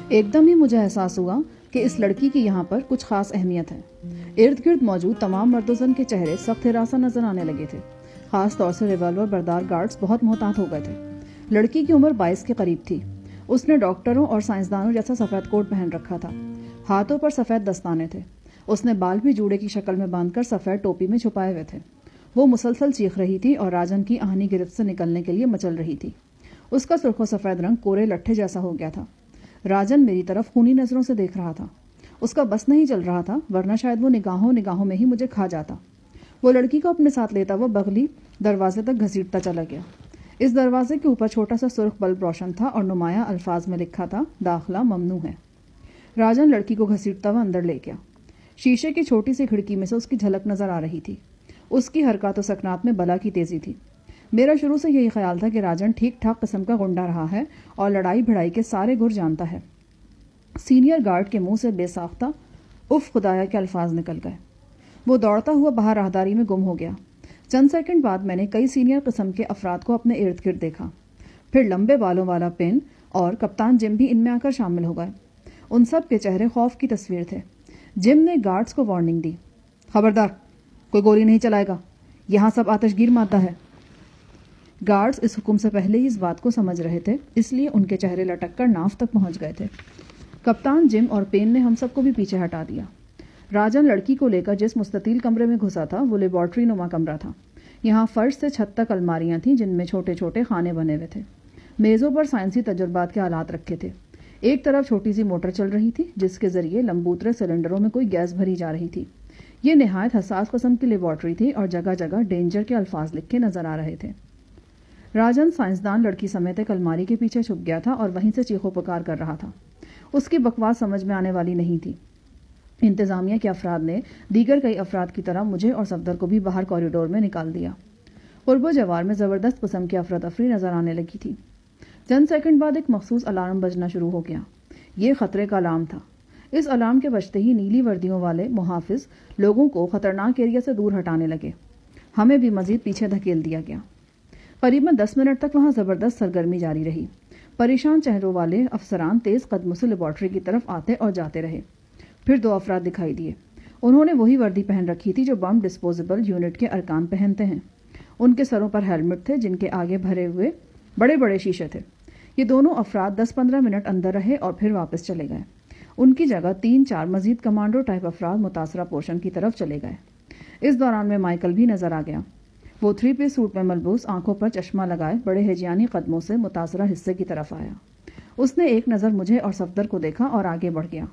ایک دم ہی مجھے احساس ہوا کہ اس لڑکی کی یہاں پر کچھ خاص اہمیت ہے۔ ارد گرد موجود تمام مرد و زن کے چہرے سخت ہراساں نظر آنے لگے تھے۔ خاص طور سے ریوالور بردار گارڈز بہت محتاط ہو گئے تھے۔ لڑکی کی عمر 22 کے قریب تھی۔ اس نے ڈاکٹروں اور سائنسدانوں جیسا سفید کوٹ پہن رکھا تھا۔ ہاتھوں پر سفید دستانے تھے۔ اس نے بال بھی جوڑے کی شکل میں باندھ کر سفید ٹوپی میں چھپائے ہوئے تھے۔ وہ مسلسل چیخ رہی تھی اور راجن کی آہنی گرفت سے نکلنے کے لیے مچل رہی تھی۔ اس کا سرخ و سفید رنگ کورے لٹھے جیسا ہو گیا تھا۔ راجن میری طرف خونی نظروں سے دیکھ رہا تھا۔ اس کا بس نہیں چل رہا تھا، ورنہ شاید وہ نگاہوں میں ہی مجھے کھا جاتا۔ وہ لڑکی کو اپنے ساتھ لیتا ہوا بغلی دروازے تک گھسیٹتا چلا گیا۔ اس دروازے کے اوپر چھوٹا سا سرخ بلب روشن تھا اور نمایاں الفاظ میں لکھا تھا، داخلہ ممنوع ہے۔ راجن لڑکی کو گھسیٹتا ہوا اندر لے گیا۔ شیشے کی چھوٹی سی کھڑکی میں سے اس کی جھلک نظر آ رہی تھی۔ اس کی حرکات و سکنات میں بلا کی تیزی تھی۔ میرا شروع سے یہی خیال تھا کہ راجن ٹھیک ٹھاک قسم کا گنڈا رہا ہے اور لڑائی بھڑائی کے سارے گر جانتا ہے۔ سینئر گارڈ کے منہ سے بے ساختہ اف خدایا کے الفاظ نکل گئے۔ وہ دوڑتا ہوا باہر راہداری میں گم ہو گیا۔ چند سیکنڈ بعد میں نے کئی سینئر قسم کے افراد کو اپنے ارد گرد دیکھا۔ پھر لمبے بالوں والا پین اور کپتان جم بھی ان میں آ کر شامل ہو گئے۔ ان سب کے چہرے خوف کی تصویر تھے۔ جم نے گارڈز کو وارننگ دی، خبردار، کوئی گولی نہیں چلائے گا، یہاں سب آتش گیر مادہ ہے۔ گارڈز اس حکم سے پہلے ہی اس بات کو سمجھ رہے تھے، اس لیے ان کے چہرے لٹک کر ناف تک پہنچ گئے تھے۔ کپتان جم اور پین نے ہم سب کو بھی پیچھے ہٹا دیا۔ راجن لڑکی کو لے کر جس مستطیل کمرے میں گھسا تھا وہ لیبارٹری نما کمرہ تھا۔ یہاں فرش سے چھت تک الماریاں تھیں جن میں چھوٹے چھوٹے خانے بنے ہوئے تھے۔ میزوں پر سائنسی تجربات کے آلات رکھے تھے۔ ایک طرف چھوٹی سی موٹر چل رہی تھی جس کے ذریعے لمبوترے سلنڈروں میں کوئی گیس بھری جا رہی تھی۔ یہ نہایت حساس قسم کی لیبارٹری تھی اور جگہ جگہ ڈینجر کے الفاظ لکھے نظر آ رہے تھے۔ راجن سائنسدان لڑکی سمیت ایک الماری کے پیچھے چھپ گیا تھا اور وہیں سے چیخو پکار کر رہا تھا۔ اس کی بکواس سمجھ میں آنے والی نہیں تھی۔ انتظامیہ کے افراد نے دیگر کئی افراد کی طرح مجھے اور صفدر کو بھی باہر کوریڈور میں نکال دیا۔ قرب و جوار میں زبردست قسم کی افراتفری نظر آنے لگی تھی۔ چند سیکنڈ بعد ایک مخصوص الارم بجنا شروع ہو گیا۔ یہ خطرے کا الارم تھا۔ اس الارم کے بجتے ہی نیلی وردیوں والے محافظ لوگوں کو خطرناک ایریا سے دور ہٹانے لگے۔ ہمیں بھی مزید پیچھے دھکیل دیا گیا۔ قریباً 10 منٹ تک وہاں زبردست سرگرمی جاری رہی۔ پریشان چہروں والے افسران تیز قدموں سے لیبارٹری کی طرف آتے اور جاتے رہے۔ پھر 2 افراد دکھائی دیے۔ انہوں نے وہی وردی پہن رکھی تھی جو بم ڈسپوزیبل یونٹ کے ارکان پہنتے ہیں۔ ان کے سروں پر ہیلمٹ تھے جن کے آگے بھرے ہوئے بڑے بڑے شیشے تھے۔ یہ دونوں افراد 10-15 منٹ اندر رہے اور پھر واپس چلے گئے۔ ان کی جگہ 3-4 مزید کمانڈو ٹائپ افراد متاثرہ پورشن کی طرف چلے گئے۔ اس دوران میں مائیکل بھی نظر آ گیا۔ وہ 3 پیس سوٹ میں ملبوس، آنکھوں پر چشمہ لگائے، بڑے ہجیانی قدموں سے متاثرہ حصے کی طرف آیا۔ اس نے ایک نظر مجھے اور صفدر کو دیکھا اور آگے بڑھ گیا۔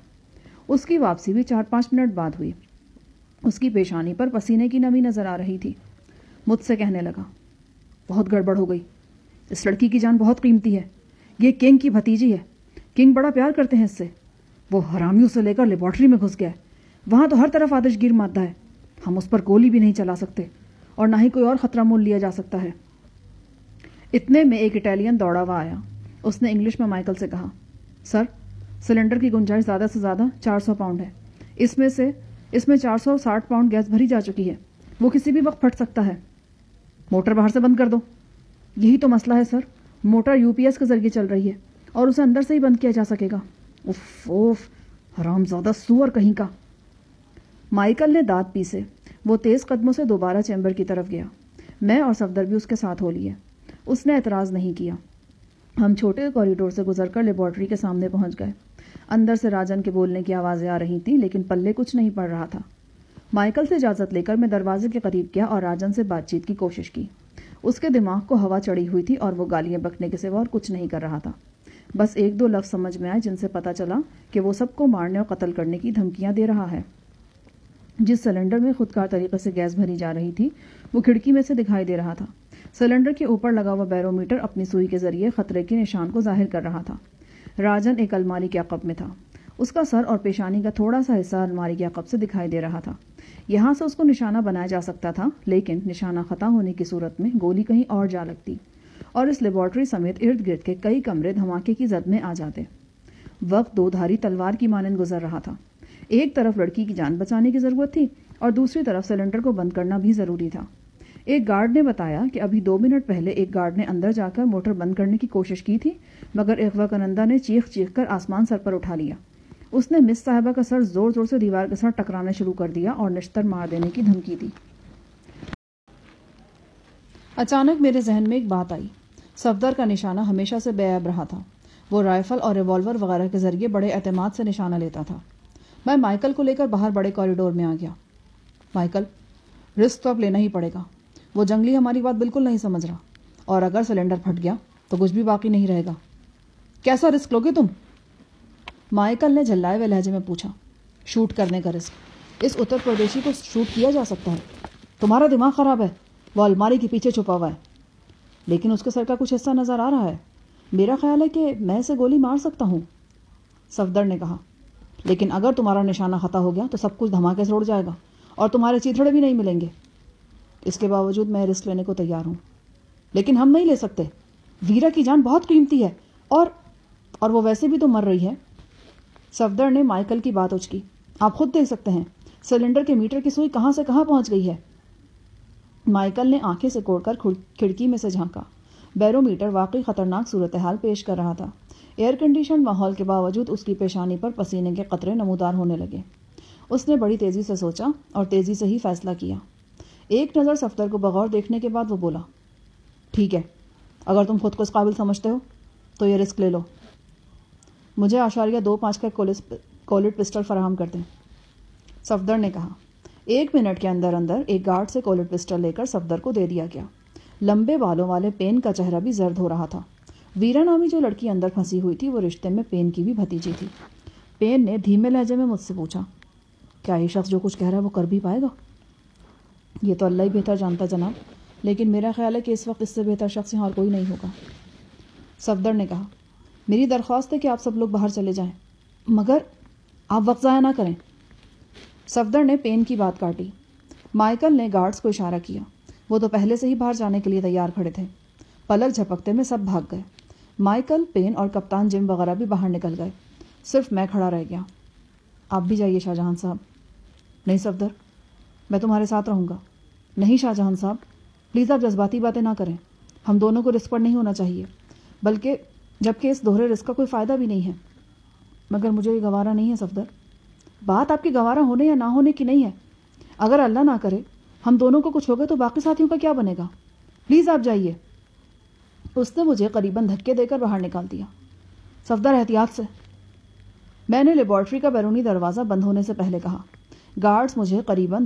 اس کی واپسی بھی 4-5 منٹ بعد ہوئی۔ اس کی پیشانی پر پسینے کی نمی نظر آ رہی تھی۔ مجھ سے کہنے لگا، بہت گڑبڑ ہو گئی، اس لڑکی کی جان بہت قیمتی ہے، یہ کنگ کی بھتیجی ہے، کنگ بڑا پیار کرتے ہیں اس سے، وہ حرامیوں سے لے کر لیبارٹری میں گھس گیا ہے، وہاں تو ہر طرف آتش گیر مادہ ہے، ہم اس پر گولی بھی نہیں چلا سکتے اور نہ ہی کوئی اور خطرہ مول لیا جا سکتا ہے۔ اتنے میں ایک اٹالین دوڑا ہوا آیا۔ اس نے انگلش میں مائیکل سے کہا، سر، سلنڈر کی گنجائش زیادہ سے زیادہ 400 پاؤنڈ ہے، اس میں 460 پاؤنڈ گیس بھری جا چکی ہے، وہ کسی بھی وقت پھٹ سکتا ہے۔ موٹر باہر سے بند کر دو۔ یہی تو مسئلہ ہے سر، موٹر UPS کے ذریعے چل رہی ہے اور اسے اندر سے ہی بند کیا جا سکے گا۔ اوف، حرامزادہ سور کہیں کا۔ مائیکل نے دانت پیسے۔ وہ تیز قدموں سے دوبارہ چیمبر کی طرف گیا۔ میں اور صفدر بھی اس کے ساتھ ہو لیے۔ اس نے اعتراض نہیں کیا۔ ہم چھوٹے کوریڈور سے گزر کر لیبارٹری کے سامنے پہنچ گئے۔ اندر سے راجن کے بولنے کی آوازیں آ رہی تھیں لیکن پلے کچھ نہیں پڑ رہا تھا۔ مائیکل سے اجازت لے کر میں دروازے کے قریب گیا اور راجن سے بات چیت کی کوشش کی۔ اس کے دماغ کو ہوا چڑھی ہوئی تھی اور وہ گالیاں بکنے کے سوا اور کچھ نہیں کر رہا تھا۔ بس 1-2 لفظ سمجھ میں آئے جن سے پتہ چلا کہ وہ سب کو مارنے اور قتل کرنے کی دھمکیاں دے رہا ہے۔ جس سلنڈر میں خودکار طریقے سے گیس بھری جا رہی تھی وہ کھڑکی میں سے دکھائی دے رہا تھا۔ سلنڈر کے اوپر لگا ہوا بیرومیٹر اپنی سوئی کے ذریعے خطرے کے نشان کو ظاہر کر رہا تھا۔ راجن ایک الماری کے عقب میں تھا۔ اس کا سر اور پیشانی کا تھوڑا سا حصہ الماری کے عقب سے دکھائی دے رہا تھا۔ یہاں سے اس کو نشانہ بنایا جا سکتا تھا لیکن نشانہ خطا ہونے کی صورت میں گولی کہیں اور جا لگتی اور اس لیبارٹری سمیت ارد گرد کے کئی کمرے دھماکے کی زد میں آ جاتے۔ وقت 2 دھاری تلوار کی مانند گزر رہا تھا۔ ایک طرف لڑکی کی جان بچانے کی ضرورت تھی اور دوسری طرف سلنڈر کو بند کرنا بھی ضروری تھا۔ ایک گارڈ نے بتایا کہ ابھی 2 منٹ پہلے ایک گارڈ نے اندر جا کر موٹر بند کرنے کی کوشش کی تھی، مگر اغوا کنندہ نے چیخ چیخ کر آسمان سر پر اٹھا لیا۔ اس نے مس صاحبہ کا سر زور زور سے دیوار کے ساتھ ٹکرانا شروع کر دیا اور نشتر مار دینے کی دھمکی دی۔ اچانک میرے ذہن میں ایک بات آئی۔ صفدر کا نشانہ ہمیشہ سے بے عیب رہا تھا۔ وہ رائفل اور ریوالور وغیرہ کے ذریعے بڑے اعتماد سے نشانہ لیتا تھا۔ میں مائیکل کو لے کر باہر بڑے کوریڈور میں آ گیا۔ مائیکل، رسک تو اب لینا ہی پڑے گا۔ وہ جنگلی ہماری بات بالکل نہیں سمجھ رہا، اور اگر سلنڈر پھٹ گیا تو کچھ بھی باقی نہیں رہے گا۔ کیسا رسک لوگے تم؟ مائیکل نے جھلائے ہوئے لہجے میں پوچھا۔ شوٹ کرنے کا رسک۔ اس اتر پردیشی کو شوٹ کیا جا سکتا ہے۔ تمہارا دماغ خراب ہے، وہ الماری کے پیچھے چھپا ہوا ہے۔ لیکن اس کے سر کا کچھ حصہ نظر آ رہا ہے۔ میرا خیال ہے کہ میں اسے گولی مار سکتا ہوں، صفدر نے کہا۔ لیکن اگر تمہارا نشانہ خطا ہو گیا تو سب کچھ دھماکے سے اڑ جائے گا اور تمہارے چیتھڑے بھی نہیں ملیں گے۔ اس کے باوجود میں رسک لینے کو تیار ہوں، لیکن ہم نہیں لے سکتے۔ ویرا کی جان بہت قیمتی ہے، اور وہ ویسے بھی تو مر رہی ہے۔ صفدر نے مائیکل کی بات اچکی۔ آپ خود دیکھ سکتے ہیں، سلنڈر کے میٹر کی سوئی کہاں سے کہاں پہنچ گئی ہے۔ مائیکل نے آنکھیں سے کوڑ کر کھڑکی میں سے جھانکا۔ بیرو میٹر واقعی خطرناک صورتحال پیش کر رہا تھا۔ ایئر کنڈیشن ماحول کے باوجود اس کی پیشانی پر پسینے کے قطرے نمودار ہونے لگے۔ اس نے بڑی تیزی سے سوچا اور تیزی سے ہی فیصلہ کیا۔ ایک نظر صفدر کو بغور دیکھنے کے بعد وہ بولا، ٹھیک ہے، اگر تم خود کو اس قابل سمجھتے ہو تو یہ رسک لے لو۔ مجھے 0.25 کا کولٹ پسٹل فراہم کر دیں، صفدر نے کہا۔ 1 منٹ کے اندر اندر ایک گارڈ سے کولٹ پسٹل لے کر صفدر کو دے دیا گیا۔ لمبے بالوں والے پین کا چہرہ بھی زرد ہو رہا تھا۔ ویرا نامی جو لڑکی اندر پھنسی ہوئی تھی وہ رشتے میں پین کی بھی بھتیجی تھی۔ پین نے دھیمے لہجے میں مجھ سے پوچھا، کیا یہ شخص جو کچھ کہہ رہا ہے وہ کر بھی پائے گا؟ یہ تو اللہ ہی بہتر جانتا جناب، لیکن میرا خیال ہے کہ اس وقت اس سے بہتر شخص یہاں اور کوئی نہیں ہوگا، صفدر نے کہا۔ میری درخواست ہے کہ آپ سب لوگ باہر چلے جائیں، مگر آپ وقت ضائع نہ کریں، صفدر نے پین کی بات کاٹی۔ مائیکل نے گارڈز کو اشارہ کیا۔ وہ تو پہلے سے ہی باہر جانے کے لیے تیار کھڑے تھے۔ پلک جھپکتے میں سب بھاگ گئے۔ مائیکل، پین اور کپتان جم وغیرہ بھی باہر نکل گئے۔ صرف میں کھڑا رہ گیا۔ آپ بھی جائیے شاہ جہان صاحب۔ نہیں صفدر، میں تمہارے ساتھ رہوں گا۔ نہیں شاہ جہان صاحب، پلیز آپ جذباتی باتیں نہ کریں۔ ہم دونوں کو رسک پر نہیں ہونا چاہیے، بلکہ جبکہ اس دوہرے رسک کا کوئی فائدہ بھی نہیں ہے۔ مگر مجھے یہ گوارا نہیں ہے صفدر۔ بات آپ کی گوارا ہونے یا نہ ہونے کی نہیں ہے۔ اگر اللہ نہ کرے ہم دونوں کو کچھ ہو گئے تو باقی ساتھیوں کا کیا بنے گا؟ پلیز آپ جائیے۔ اس نے مجھے قریباً دھکے دے کر باہر نکال دیا۔ صفدر، احتیاط سے، میں نے لیبارٹری کا بیرونی دروازہ بند ہونے سے پہلے کہا۔ گارڈز مجھے قریباً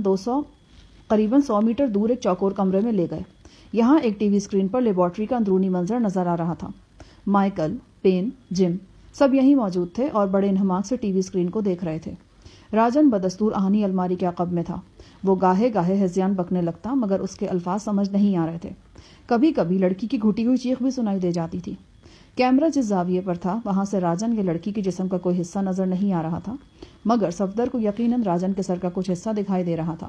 100 میٹر دور ایک چوکور کمرے میں لے گئے۔ یہاں ایک ٹی وی اسکرین پر لیبارٹری کا اندرونی منظر نظر آ رہا تھا۔ مائیکل، پین، جم سب یہیں موجود تھے اور بڑے انہماک سے ٹی وی اسکرین کو دیکھ رہے تھے۔ راجن بدستور آہنی الماری کے عقب میں تھا۔ وہ گاہے گاہے ہذیان بکنے لگتا، مگر اس کے الفاظ سمجھ نہیں آ رہے تھے۔ کبھی کبھی لڑکی کی گھٹی ہوئی چیخ بھی سنائی دے جاتی تھی۔ کیمرہ جس زاویے پر تھا وہاں سے راجن کے لڑکی کے جسم کا کوئی حصہ نظر نہیں آ رہا تھا، مگر صفدر کو یقیناً راجن کے سر کا کچھ حصہ دکھائی دے رہا تھا،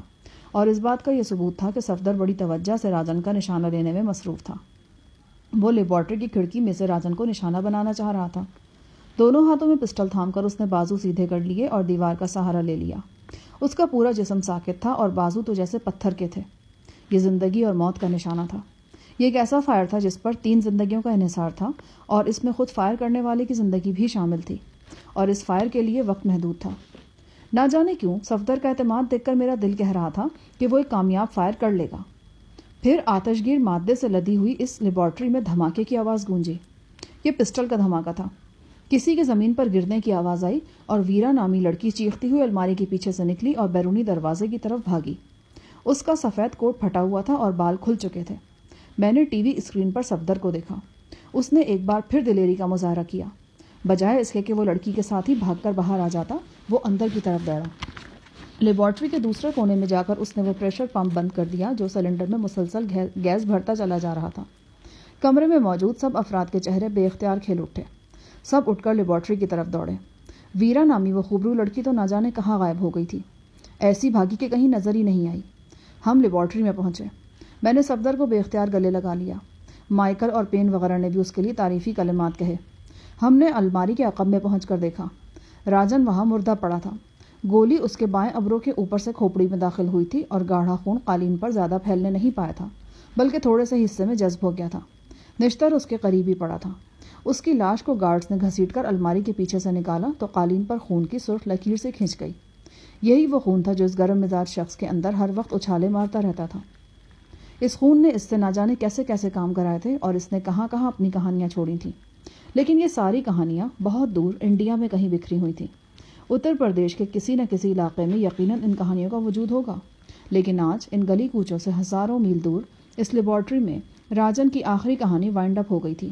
اور اس بات کا یہ ثبوت تھا کہ صفدر بڑی توجہ سے راجن کا نشانہ لینے میں مصروف تھا۔ وہ لیبارٹری کی کھڑکی میں سے راجن کو نشانہ بنانا چاہ رہا تھا۔ دونوں ہاتھوں میں پسٹل تھام کر اس نے بازو سیدھے کر لیے اور دیوار کا سہارا لے لیا۔ اس کا پورا جسم ساکت تھا اور بازو تو جیسے پتھر کے تھے۔ یہ زندگی اور موت کا نشانہ تھا۔ یہ ایک ایسا فائر تھا جس پر 3 زندگیوں کا انحصار تھا، اور اس میں خود فائر کرنے والے کی زندگی بھی شامل تھی، اور اس فائر کے لیے وقت محدود تھا۔ نہ جانے کیوں صفدر کا اعتماد دیکھ کر میرا دل کہہ رہا تھا کہ وہ ایک کامیاب فائر کر لے گا۔ پھر آتش گیر مادے سے لدی ہوئی اس لیبارٹری میں دھماکے کی آواز گونجی۔ یہ پسٹل کا دھماکہ تھا۔ کسی کے زمین پر گرنے کی آواز آئی اور ویرا نامی لڑکی چیختی ہوئی الماری کے پیچھے سے نکلی اور بیرونی دروازے کی طرف بھاگی۔ اس کا سفید کوٹ پھٹا ہوا تھا اور بال کھل چکے تھے۔ میں نے ٹی وی اسکرین پر صفدر کو دیکھا۔ اس نے ایک بار پھر دلیری کا مظاہرہ کیا۔ بجائے اس کے کہ وہ لڑکی کے ساتھ ہی بھاگ کر باہر آ جاتا، وہ اندر کی طرف دوڑا۔ لیبارٹری کے دوسرے کونے میں جا کر اس نے وہ پریشر پمپ بند کر دیا جو سلنڈر میں مسلسل گیس بھرتا چلا جا رہا تھا۔ کمرے میں موجود سب افراد کے چہرے بے اختیار کھل اٹھے۔ سب اٹھ کر لیبارٹری کی طرف دوڑے۔ ویرا نامی وہ خوبرو لڑکی تو نہ جانے کہاں غائب ہو گئی تھی۔ ایسی بھاگی کہ کہیں نظر ہی نہیں آئی۔ ہم لیبارٹری میں پہنچے۔ میں نے صفدر کو بے اختیار گلے لگا لیا۔ مائیکل اور پین وغیرہ نے بھی اس کے لیے تعریفی کلمات کہے۔ ہم نے الماری کے عقب میں پہنچ کر دیکھا۔ راجن وہاں مردہ پڑا تھا۔ گولی اس کے بائیں ابرو کے اوپر سے کھوپڑی میں داخل ہوئی تھی اور گاڑھا خون قالین پر زیادہ پھیلنے نہیں پایا تھا، بلکہ تھوڑے سے حصے میں جذب ہو گیا تھا۔ نشتر اس کے قریب ہی پڑا تھا۔ اس کی لاش کو گارڈز نے گھسیٹ کر الماری کے پیچھے سے نکالا تو قالین پر خون کی سرخ لکیر سے کھنچ گئی۔ یہی وہ خون تھا جو اس گرم مزاج شخص کے اندر ہر وقت اچھالے مارتا رہتا تھا۔ اس خون نے اس سے نہ جانے کیسے کیسے کام کرائے تھے اور اس نے کہاں کہاں اپنی کہانیاں چھوڑی تھیں، لیکن یہ ساری کہانیاں بہت دور انڈیا میں کہیں بکھری ہوئی تھیں۔ اتر پردیش کے کسی نہ کسی علاقے میں یقیناً ان کہانیوں کا وجود ہوگا، لیکن آج ان گلی کوچوں سے ہزاروں میل دور اس لیبارٹری میں راجن کی آخری کہانی وائنڈ اپ ہو گئی تھی۔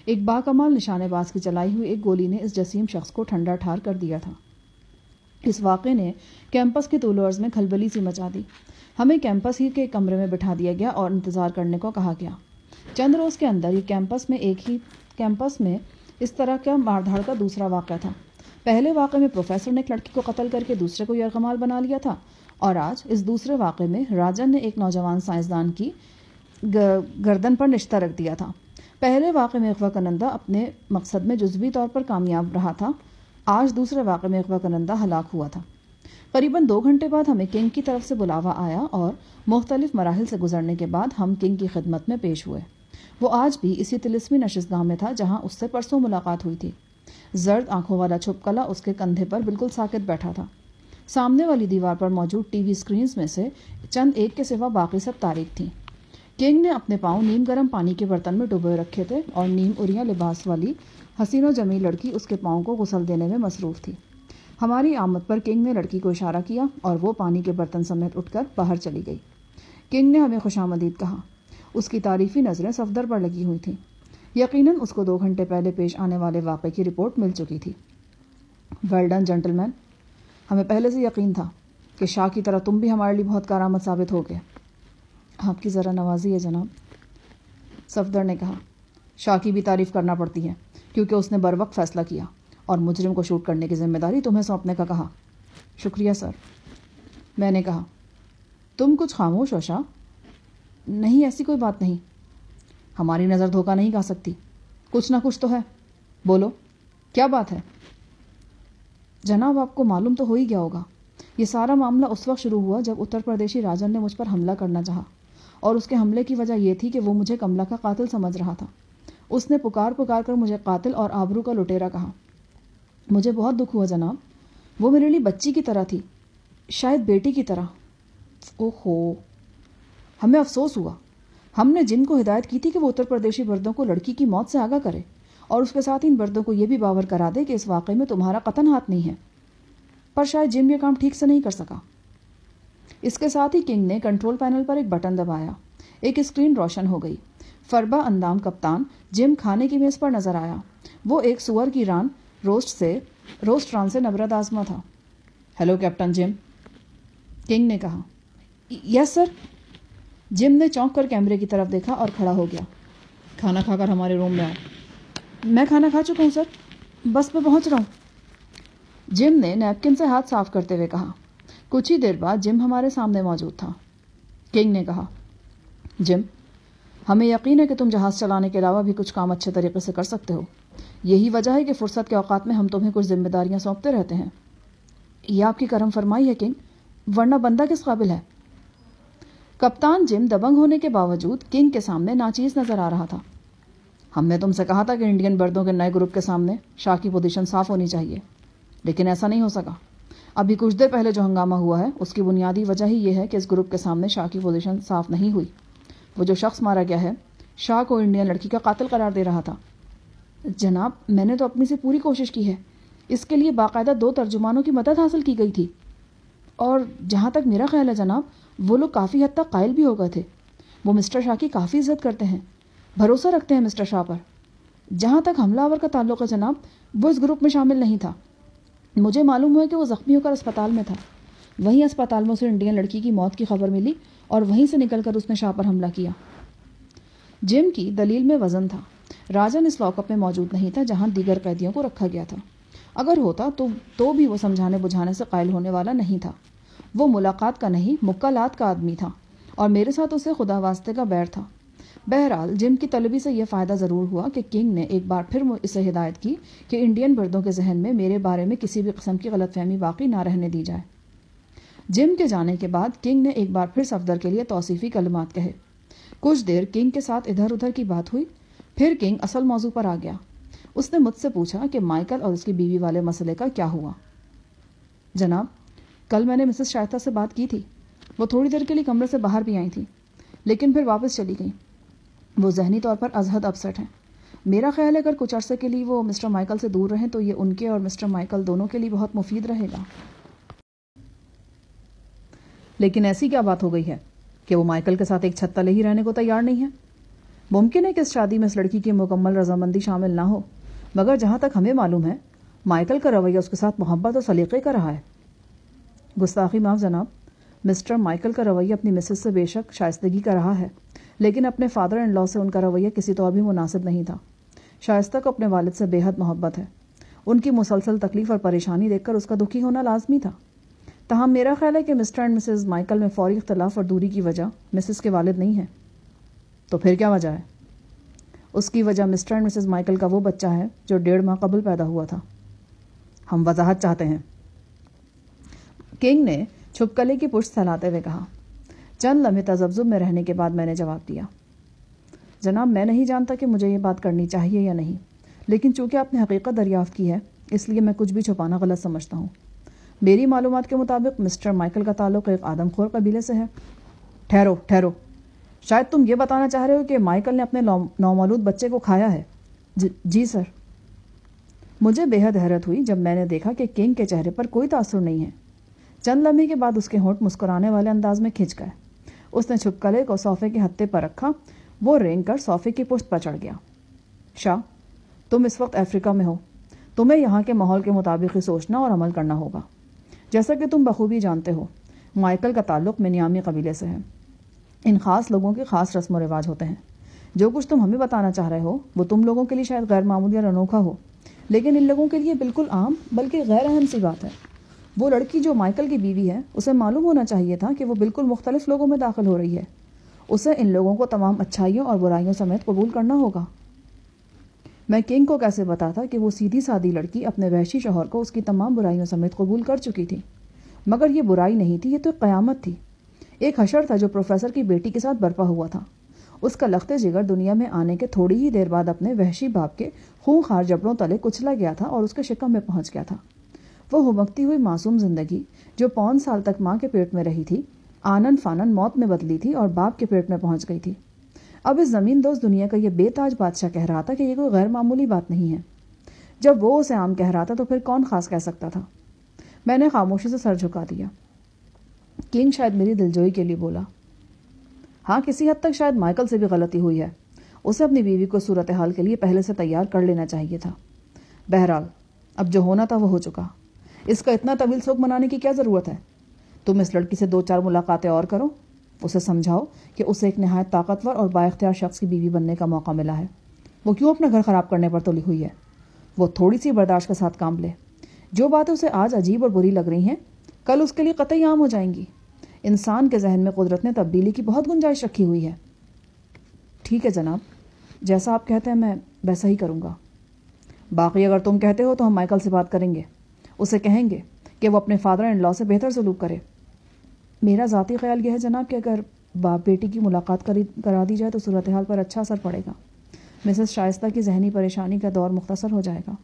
ایک باکمال نشانے باز کی چلائی ہوئی ایک گولی نے اس جسیم شخص کو ٹھنڈا ٹھار کر دیا تھا۔ اس واقعے نے کیمپس کے طول و عرض میں کھلبلی سی مچا دی۔ ہمیں کیمپس ہی کے کمرے میں بٹھا دیا گیا اور انتظار کرنے کو کہا گیا۔ چند روز کے اندر یہ کیمپس میں اس طرح کا مار دھاڑ کا دوسرا واقعہ تھا۔ پہلے واقعے میں پروفیسر نے ایک لڑکی کو قتل کر کے دوسرے کو یرغمال بنا لیا تھا، اور آج اس دوسرے واقعے میں راجن نے ایک نوجوان سائنسدان کی گردن پر نشتر رکھ دیا تھا۔ پہلے واقعے میں اغوا کنندہ اپنے مقصد میں جزوی طور پر کامیاب رہا تھا، آج دوسرے واقعے میں اغوا کنندہ ہلاک ہوا تھا۔ قریباً 2 گھنٹے بعد ہمیں کنگ کی طرف سے بلاوا آیا اور مختلف مراحل سے گزرنے کے بعد ہم کنگ کی خدمت میں پیش ہوئے۔ وہ آج بھی اسی طلسمی نشستگاہ میں تھا جہاں اس سے پرسوں ملاقات ہوئی تھی۔ زرد آنکھوں والا چھپکلا اس کے کندھے پر بالکل ساکت بیٹھا تھا۔ سامنے والی دیوار پر موجود ٹی وی اسکرینز میں سے چند ایک کے سوا باقی سب تاریک تھیں۔ کنگ نے اپنے پاؤں نیم گرم پانی کے برتن میں ڈبوئے رکھے تھے اور نیم اریاں لباس والی حسین و جمیل لڑکی اس کے پاؤں کو غسل دینے میں مصروف تھی۔ ہماری آمد پر کنگ نے لڑکی کو اشارہ کیا اور وہ پانی کے برتن سمیت اٹھ کر باہر چلی گئی۔ کنگ نے ہمیں خوشامدید کہا۔ اس کی تعریفی نظریں صفدر پر لگی ہوئی تھیں۔ یقیناً اس کو 2 گھنٹے پہلے پیش آنے والے واقعے کی رپورٹ مل چکی تھی۔ ویل ڈن جنٹل مین، ہمیں پہلے سے یقین تھا کہ شاہ کی طرح تم بھی ہمارے لیے بہت کارآمد ثابت ہو گئے۔ آپ کی ذرا نوازی ہے جناب، صفدر نے کہا۔ شاہ کی بھی تعریف کرنا پڑتی ہے کیونکہ اس نے بروقت فیصلہ کیا اور مجرم کو شوٹ کرنے کی ذمہ داری تمہیں سونپنے کا کہا۔ شکریہ سر، میں نے کہا۔ تم کچھ خاموش ہو شاہ؟ نہیں، ایسی کوئی بات نہیں۔ ہماری نظر دھوکہ نہیں کھا سکتی، کچھ نہ کچھ تو ہے، بولو کیا بات ہے؟ جناب آپ کو معلوم تو ہو ہی گیا ہوگا، یہ سارا معاملہ اس وقت شروع ہوا جب اتر پردیشی راجن نے مجھ پر حملہ کرنا چاہا، اور اس کے حملے کی وجہ یہ تھی کہ وہ مجھے کملا کا قاتل سمجھ رہا تھا۔ اس نے پکار کر مجھے قاتل اور آبرو کا لٹیرا کہا۔ مجھے بہت دکھ ہوا جناب، وہ میرے لیے بچی کی طرح تھی، شاید بیٹی کی طرح۔ اوہو، ہمیں افسوس ہوا۔ ہم نے جن کو ہدایت کی تھی کہ وہ اتر پردیشی بردوں کو لڑکی کی موت سے آگاہ کرے اور اس کے ساتھ ان بردوں کو یہ بھی باور کرا دے کہ اس واقعے میں تمہارا قطن ہاتھ نہیں ہے، پر شاید جم یہ کام ٹھیک سے نہیں کر سکا۔ اس کے ساتھ ہی کنگ نے کنٹرول پینل پر ایک بٹن دبایا، ایک اسکرین روشن ہو گئی۔ فربا اندام کپتان جم کھانے کی میز پر نظر آیا۔ وہ ایک سور کی ران روسٹ ران سے نبرد آزما تھا۔ ہیلو کیپٹن جم، کنگ نے کہا۔ یس سر۔ جم نے چونک کر کیمرے کی طرف دیکھا اور کھڑا ہو گیا۔ کھانا کھا کر ہمارے روم میں آؤ۔ میں کھانا کھا چکا ہوں سر، بس میں پہنچ رہا ہوں، جم نے نیپکن سے ہاتھ صاف کرتے ہوئے کہا۔ کچھ ہی دیر بعد جم ہمارے سامنے موجود تھا۔ کنگ نے کہا، جم، ہمیں یقین ہے کہ تم جہاز چلانے کے علاوہ بھی کچھ کام اچھے طریقے سے کر سکتے ہو، یہی وجہ ہے کہ فرصت کے اوقات میں ہم تمہیں کچھ ذمہ داریاں سونپتے رہتے ہیں۔ یہ آپ کی کرم فرمائی ہے کنگ، ورنہ بندہ کس قابل ہے؟ کپتان جم دبنگ ہونے کے باوجود کنگ کے سامنے ناچیز نظر آ رہا تھا۔ ہم نے تم سے کہا تھا کہ انڈین بردوں کے نئے گروپ کے سامنے شاہ کی پوزیشن صاف ہونی چاہیے، لیکن ایسا نہیں ہو سکا۔ ابھی کچھ دیر پہلے جو ہنگامہ ہوا ہے اس کی بنیادی وجہ ہی یہ ہے کہ اس گروپ کے سامنے شاہ کی پوزیشن صاف نہیں ہوئی۔ وہ جو شخص مارا گیا ہے شاہ کو انڈین لڑکی کا قاتل قرار دے رہا تھا۔ جناب، میں نے تو اپنی سے پوری کوشش کی ہے، اس کے لیے باقاعدہ 2 ترجمانوں کی مدد حاصل کی گئی تھی، اور جہاں تک میرا خیال ہے جناب، وہ لوگ کافی حد تک قائل بھی ہو گئے تھے۔ وہ مسٹر شاہ کی کافی عزت کرتے ہیں، بھروسہ رکھتے ہیں مسٹر شاہ پر۔ جہاں تک حملہ آور کا تعلق ہے جناب، وہ اس گروپ میں شامل نہیں تھا۔ مجھے معلوم ہوا کہ وہ زخمی ہو کر اسپتال میں تھا، وہیں اسپتال میں اسے انڈین لڑکی کی موت کی خبر ملی اور وہیں سے نکل کر اس نے شاہ پر حملہ کیا۔ جم کی دلیل میں وزن تھا۔ راجن اس لاک اپ میں موجود نہیں تھا جہاں دیگر قیدیوں کو رکھا گیا تھا۔ اگر ہوتا تو بھی وہ سمجھانے بجھانے سے قائل ہونے والا نہیں تھا۔ وہ ملاقات کا نہیں، مکالات کا آدمی تھا، اور میرے ساتھ اسے خدا واسطے کا بیر تھا۔ بہرحال جم کی طلبی سے یہ فائدہ ضرور ہوا کہ کنگ نے ایک بار پھر اسے ہدایت کی کہ انڈین مردوں کے ذہن میں میرے بارے میں کسی بھی قسم کی غلط فہمی باقی نہ رہنے دی جائے۔ جم کے جانے کے بعد کنگ نے ایک بار پھر صفدر کے لیے توصیفی کلمات کہے۔ کچھ دیر کنگ کے ساتھ ادھر ادھر کی بات ہوئی، پھر کنگ اصل موضوع پر آ گیا۔ اس نے مجھ سے پوچھا کہ مائیکل اور اس کی بیوی والے مسئلے کا کیا ہوا۔ جناب، کل میں نے مسز شائستہ سے بات کی تھی۔ وہ تھوڑی دیر کے لیے کمرے سے باہر بھی آئی تھی، لیکن پھر واپس چلی گئیں۔ وہ ذہنی طور پر ازحد اپسٹ ہیں۔ میرا خیال ہے اگر کچھ عرصے کے لیے وہ مسٹر مائیکل سے دور رہیں تو یہ ان کے اور مسٹر مائیکل دونوں کے لیے بہت مفید رہے گا۔ لیکن ایسی کیا بات ہو گئی ہے کہ وہ مائیکل کے ساتھ ایک چھت تلے ہی رہنے کو تیار نہیں ہے؟ ممکن ہے کہ اس شادی میں اس لڑکی کی مکمل رضامندی شامل نہ ہو، مگر جہاں تک ہمیں معلوم ہے مائیکل کا رویہ اس کے ساتھ محبت اور سلیقے کا رہا ہے۔ گستاخی معاف جناب، مسٹر مائیکل کا رویہ اپنی مسز سے بے شک شائستگی کا رہا ہے، لیکن اپنے فادر ان لا سے ان کا رویہ کسی طور بھی مناسب نہیں تھا۔ شائستہ کو اپنے والد سے بے حد محبت ہے۔ ان کی مسلسل تکلیف اور پریشانی دیکھ کر اس کا دکھی ہونا لازمی تھا۔ تاہم میرا خیال ہے کہ مسٹر اینڈ مسز مائیکل میں فوری اختلاف اور دوری کی وجہ مسز کے والد نہیں ہے۔ تو پھر کیا وجہ ہے؟ اس کی وجہ مسٹر اینڈ مسز مائیکل کا وہ بچہ ہے جو 1.5 ماہ قبل پیدا ہوا تھا۔ ہم وضاحت چاہتے ہیں، کنگ نے چھپکلی کی پشت سہلاتے ہوئے کہا۔ چند لمحے تذبذب میں رہنے کے بعد میں نے جواب دیا، جناب میں نہیں جانتا کہ مجھے یہ بات کرنی چاہیے یا نہیں، لیکن چونکہ آپ نے حقیقت دریافت کی ہے اس لیے میں کچھ بھی چھپانا غلط سمجھتا ہوں۔ میری معلومات کے مطابق مسٹر مائیکل کا تعلق ایک آدم خور قبیلے سے ہے۔ ٹھہرو، شاید تم یہ بتانا چاہ رہے ہو کہ مائیکل نے اپنے نومولود بچے کو کھایا ہے؟ جی سر۔ مجھے بے حد حیرت ہوئی جب میں نے دیکھا کہ کنگ کے چہرے پر کوئی تاثر نہیں ہے۔ چند لمحے کے بعد اس کے ہونٹ مسکرانے والے انداز میں کھنچ گئے۔ اس نے چھپکلے کو صوفے کے ہتھے پر رکھا، وہ رینگ کر صوفے کی پشت پر چڑھ گیا۔ شاہ، تم اس وقت افریقہ میں ہو، تمہیں یہاں کے ماحول کے مطابق ہی سوچنا اور عمل کرنا ہوگا۔ جیسا کہ تم بخوبی جانتے ہو مائیکل کا تعلق منیامی قبیلے سے ہے۔ ان خاص لوگوں کے خاص رسم و رواج ہوتے ہیں۔ جو کچھ تم ہمیں بتانا چاہ رہے ہو وہ تم لوگوں کے لیے شاید غیر معمولی اور انوکھا ہو، لیکن ان لوگوں کے لیے بالکل عام بلکہ غیر اہم سی بات ہے۔ وہ لڑکی جو مائیکل کی بیوی ہے اسے معلوم ہونا چاہیے تھا کہ وہ بالکل مختلف لوگوں میں داخل ہو رہی ہے۔ اسے ان لوگوں کو تمام اچھائیوں اور برائیوں سمیت قبول کرنا ہوگا۔ میں کنگ کو کیسے بتاتا کہ وہ سیدھی سادی لڑکی اپنے وحشی شوہر کو اس کی تمام برائیوں سمیت قبول کر چکی تھی؟ مگر یہ برائی نہیں تھی، یہ تو ایک قیامت تھی۔ ایک حشر تھا جو پروفیسر کی بیٹی کے ساتھ برپا ہوا تھا۔ اس کا لخت جگر دنیا میں آنے کے تھوڑی ہی دیر بعد اپنے وحشی باپ کے خونخوار جبڑوں تلے کچلا گیا تھا اور اس کے شکم میں پہنچ گیا تھا۔ وہ ہمکتی ہوئی معصوم زندگی جو 5 سال تک ماں کے پیٹ میں رہی تھی، آنن فانن موت میں بدلی تھی اور باپ کے پیٹ میں پہنچ گئی تھی۔ اب اس زمین دوست دنیا کا یہ بے تاج بادشاہ کہہ رہا تھا کہ یہ کوئی غیر معمولی بات نہیں ہے۔ جب وہ اسے عام کہہ رہا تھا تو پھر کون خاص کہہ سکتا تھا؟ میں نے خاموشی سے سر جھکا دیا۔ کنگ شاید میری دلجوئی کے لیے بولا، ہاں کسی حد تک شاید مائیکل سے بھی غلطی ہوئی ہے۔ اسے اپنی بیوی کو صورتحال کے لیے پہلے سے تیار کر لینا چاہیے تھا۔ بہرحال اب جو ہونا تھا وہ ہو چکا۔ اس کا اتنا طویل سوگ منانے کی کیا ضرورت ہے؟ تم اس لڑکی سے 2-4 ملاقاتیں اور کرو، اسے سمجھاؤ کہ اسے ایک نہایت طاقتور اور بااختیار شخص کی بیوی بننے کا موقع ملا ہے۔ وہ کیوں اپنا گھر خراب کرنے پر تلی ہوئی ہے؟ وہ تھوڑی سی برداشت کے ساتھ کام لے۔ جو باتیں اسے آج عجیب اور بری لگ رہی ہیں کل اس کے لیے قطعی عام ہو جائیں گی۔ انسان کے ذہن میں قدرت نے تبدیلی کی بہت گنجائش رکھی ہوئی ہے۔ ٹھیک ہے جناب، جیسا آپ کہتے ہیں میں ویسا ہی کروں گا۔ باقی اگر تم کہتے ہو تو ہم مائیکل سے بات کریں گے، اسے کہیں گے کہ وہ اپنے فادر ان لا سے بہتر سلوک کرے۔ میرا ذاتی خیال یہ ہے جناب کہ اگر باپ بیٹی کی ملاقات کرا دی جائے تو صورتحال پر اچھا اثر پڑے گا۔ مسز شائستہ کی ذہنی پریشانی کا دور مختصر ہو جائے گا۔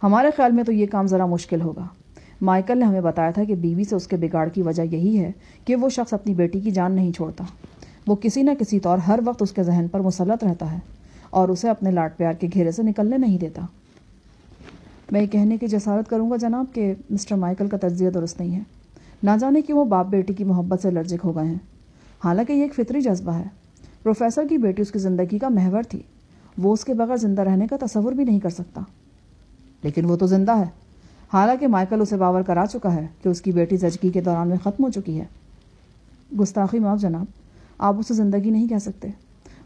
ہمارے خیال میں تو یہ کام ذرا مشکل ہوگا۔ مائیکل نے ہمیں بتایا تھا کہ بیوی سے اس کے بگاڑ کی وجہ یہی ہے کہ وہ شخص اپنی بیٹی کی جان نہیں چھوڑتا۔ وہ کسی نہ کسی طور ہر وقت اس کے ذہن پر مسلط رہتا ہے اور اسے اپنے لاڈ پیار کے گھیرے سے نکلنے نہیں دیتا۔ میں یہ کہنے کی جسارت کروں گا جناب کہ مسٹر مائیکل کا تجزیہ درست نہیں ہے۔ نہ جانے کہ وہ باپ بیٹی کی محبت سے الرجک ہو گئے ہیں، حالانکہ یہ ایک فطری جذبہ ہے۔ پروفیسر کی بیٹی اس کی زندگی کا محور تھی، وہ اس کے بغیر زندہ رہنے کا تصور بھی نہیں کر سکتا۔ لیکن وہ تو زندہ ہے، حالانکہ مائیکل اسے باور کرا چکا ہے کہ اس کی بیٹی زچگی کے دوران میں ختم ہو چکی ہے۔ گستاخی معاف جناب، آپ اسے زندگی نہیں کہہ سکتے۔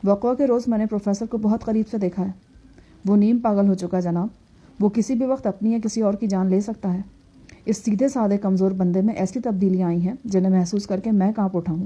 وقوع کے روز میں نے پروفیسر کو بہت قریب سے دیکھا ہے۔ وہ نیم پاگل ہو چکا جناب، وہ کسی بھی وقت اپنی یا کسی اور کی جان لے سکتا ہے۔ اس سیدھے سادے کمزور بندے میں ایسی تبدیلیاں آئی ہیں جنہیں محسوس کر کے میں کانپ اٹھا ہوں۔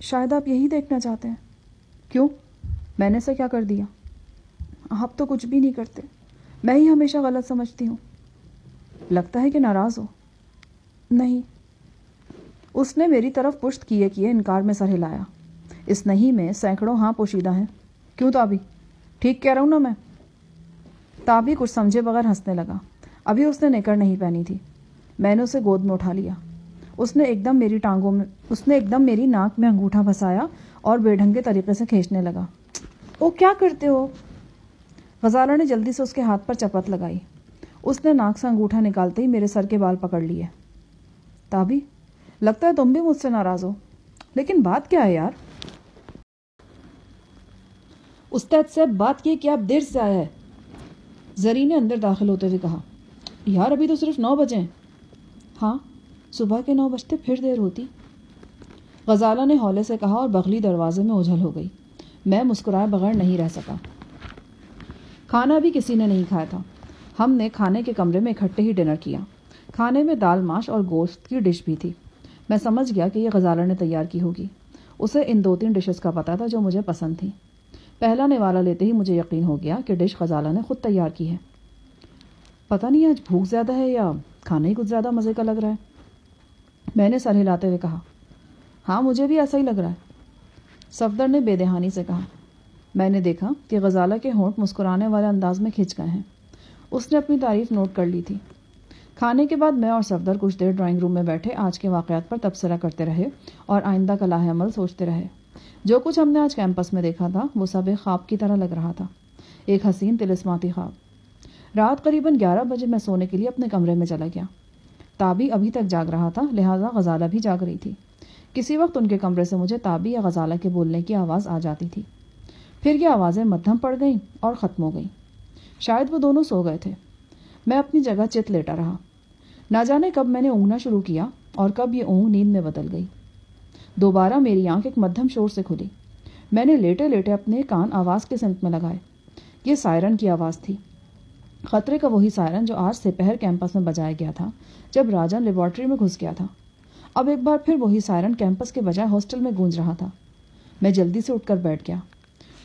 شاید آپ یہی دیکھنا چاہتے ہیں۔ کیوں؟ میں نے سے کیا کر دیا؟ آپ تو کچھ بھی نہیں کرتے، میں ہی ہمیشہ غلط سمجھتی ہوں۔ لگتا ہے کہ ناراض ہو۔ نہیں۔ اس نے میری طرف پشت کیے کیے انکار میں سر ہلایا۔ اس نہیں میں سینکڑوں ہاں پوشیدہ ہیں۔ کیوں تابی؟ ٹھیک کہہ رہا ہوں نا میں؟ تابی کچھ سمجھے بغیر ہنسنے لگا۔ ابھی اس نے نکر نہیں پہنی تھی۔ میں نے اسے گود میں اٹھا لیا۔ اس نے ایک دم میری ناک میں انگوٹھا پھنسایا اور بے ڈھنگے طریقے سے کھینچنے لگا۔ او کیا کرتے ہو؟ غزالہ نے جلدی سے اس کے ہاتھ پر چپت لگائی۔ اس نے ناک سے انگوٹھا نکالتے ہی میرے سر کے بال پکڑ لیے۔ تابی، لگتا ہے تم بھی مجھ سے ناراض ہو، لیکن بات کیا ہے یار؟ استاد صاحب، بات یہ کہ آپ دیر سے آیا ہے، زری نے اندر داخل ہوتے ہوئے کہا۔ یار ابھی تو صرف 9 بجے ہیں۔ ہاں، صبح کے 9 بجتے پھر دیر ہوتی، غزالہ نے ہولے سے کہا اور بغلی دروازے میں اجھل ہو گئی۔ میں مسکرائے بغیر نہیں رہ سکا۔ کھانا بھی کسی نے نہیں کھایا تھا۔ ہم نے کھانے کے کمرے میں اکٹھے ہی ڈنر کیا۔ کھانے میں دال ماش اور گوشت کی ڈش بھی تھی۔ میں سمجھ گیا کہ یہ غزالہ نے تیار کی ہوگی۔ اسے ان 2-3 ڈشز کا پتہ تھا جو مجھے پسند تھیں۔ پہلا نوالہ لیتے ہی مجھے یقین ہو گیا کہ ڈش غزالہ نے خود تیار کی ہے۔ پتہ نہیں آج بھوک زیادہ ہے یا کھانا ہی کچھ زیادہ مزے کا لگ رہا ہے۔ میں نے سر ہلاتے ہوئے کہا، ہاں مجھے بھی ایسا ہی لگ رہا ہے۔ صفدر نے بے دہانی سے کہا۔ میں نے دیکھا کہ غزالہ کے ہونٹ مسکرانے والے انداز میں کھنچ گئے ہیں۔ اس نے اپنی تعریف نوٹ کر لی تھی۔ کھانے کے بعد میں اور صفدر کچھ دیر ڈرائنگ روم میں بیٹھے آج کے واقعات پر تبصرہ کرتے رہے اور آئندہ کا لاہ عمل سوچتے رہے۔ جو کچھ ہم نے آج کیمپس میں دیکھا تھا وہ سب ایک خواب کی طرح لگ رہا تھا، ایک حسین طلسماتی خواب۔ رات قریباً 11 بجے میں سونے کے لیے اپنے کمرے میں چلا گیا۔ تابی ابھی تک جاگ رہا تھا، لہٰذا غزالہ بھی جاگ رہی تھی۔ کسی وقت ان کے کمرے سے مجھے تابی یا غزالہ کے بولنے کی آواز آ جاتی تھی، پھر یہ آوازیں مدھم پڑ گئیں اور ختم ہو گئیں۔ شاید وہ دونوں سو گئے تھے۔ میں اپنی جگہ چت لیٹا رہا۔ نہ جانے کب میں نے اونگنا شروع کیا اور کب یہ اونگ نیند میں بدل گئی۔ دوبارہ میری آنکھ ایک مدھم شور سے کھلی۔ میں نے لیٹے لیٹے اپنے کان آواز کے سمت میں لگائے۔ یہ سائرن کی آواز تھی، خطرے کا وہی سائرن جو آج سے پہر کیمپس میں بجایا گیا تھا جب راجن لیبارٹری میں گھس گیا تھا۔ اب ایک بار پھر وہی سائرن کیمپس کے بجائے ہاسٹل میں گونج رہا تھا۔ میں جلدی سے اٹھ کر بیٹھ گیا۔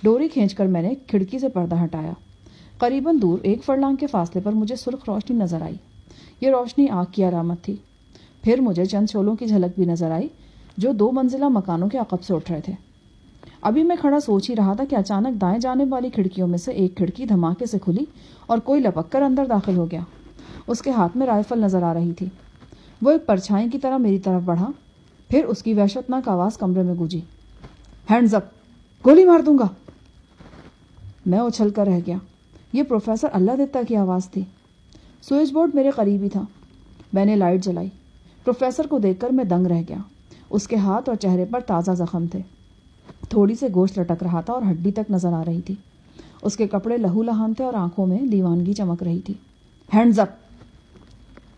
ڈوری کھینچ کر میں نے کھڑکی سے پردہ ہٹایا۔ قریباً دور 1 فرلانگ کے فاصلے پر مجھے سرخ روشنی نظر آئی۔ یہ روشنی آگ کی علامت تھی۔ پھر مجھے چند شعلوں کی جھلک بھی نظر آئی جو 2 منزلہ مکانوں کے عقب سے اٹھ رہے تھے۔ ابھی میں کھڑا سوچ ہی رہا تھا کہ اچانک دائیں جانب والی کھڑکیوں میں سے ایک کھڑکی دھماکے سے کھلی اور کوئی لپک کر اندر داخل ہو گیا۔ اس کے ہاتھ میں رائفل نظر آ رہی تھی۔ وہ ایک پرچھائی کی طرح میری طرف بڑھا، پھر اس کی وحشتناک آواز کمرے میں گونجی، ہینڈز اپ، گولی مار دوں گا۔ میں اچھل کر رہ گیا۔ یہ پروفیسر اللہ دتا کی آواز تھی۔ سوئچ بورڈ میرے قریب ہی تھا۔ میں نے لائٹ جلائی۔ پروفیسر کو دیکھ کر میں دنگ رہ گیا۔ اس کے ہاتھ اور چہرے پر تازہ زخم تھے، تھوڑی سے گوشت لٹک رہا تھا اور ہڈی تک نظر آ رہی تھی۔ اس کے کپڑے لہو لہان تھے اور آنکھوں میں دیوانگی چمک رہی تھی۔ ہینڈز اپ،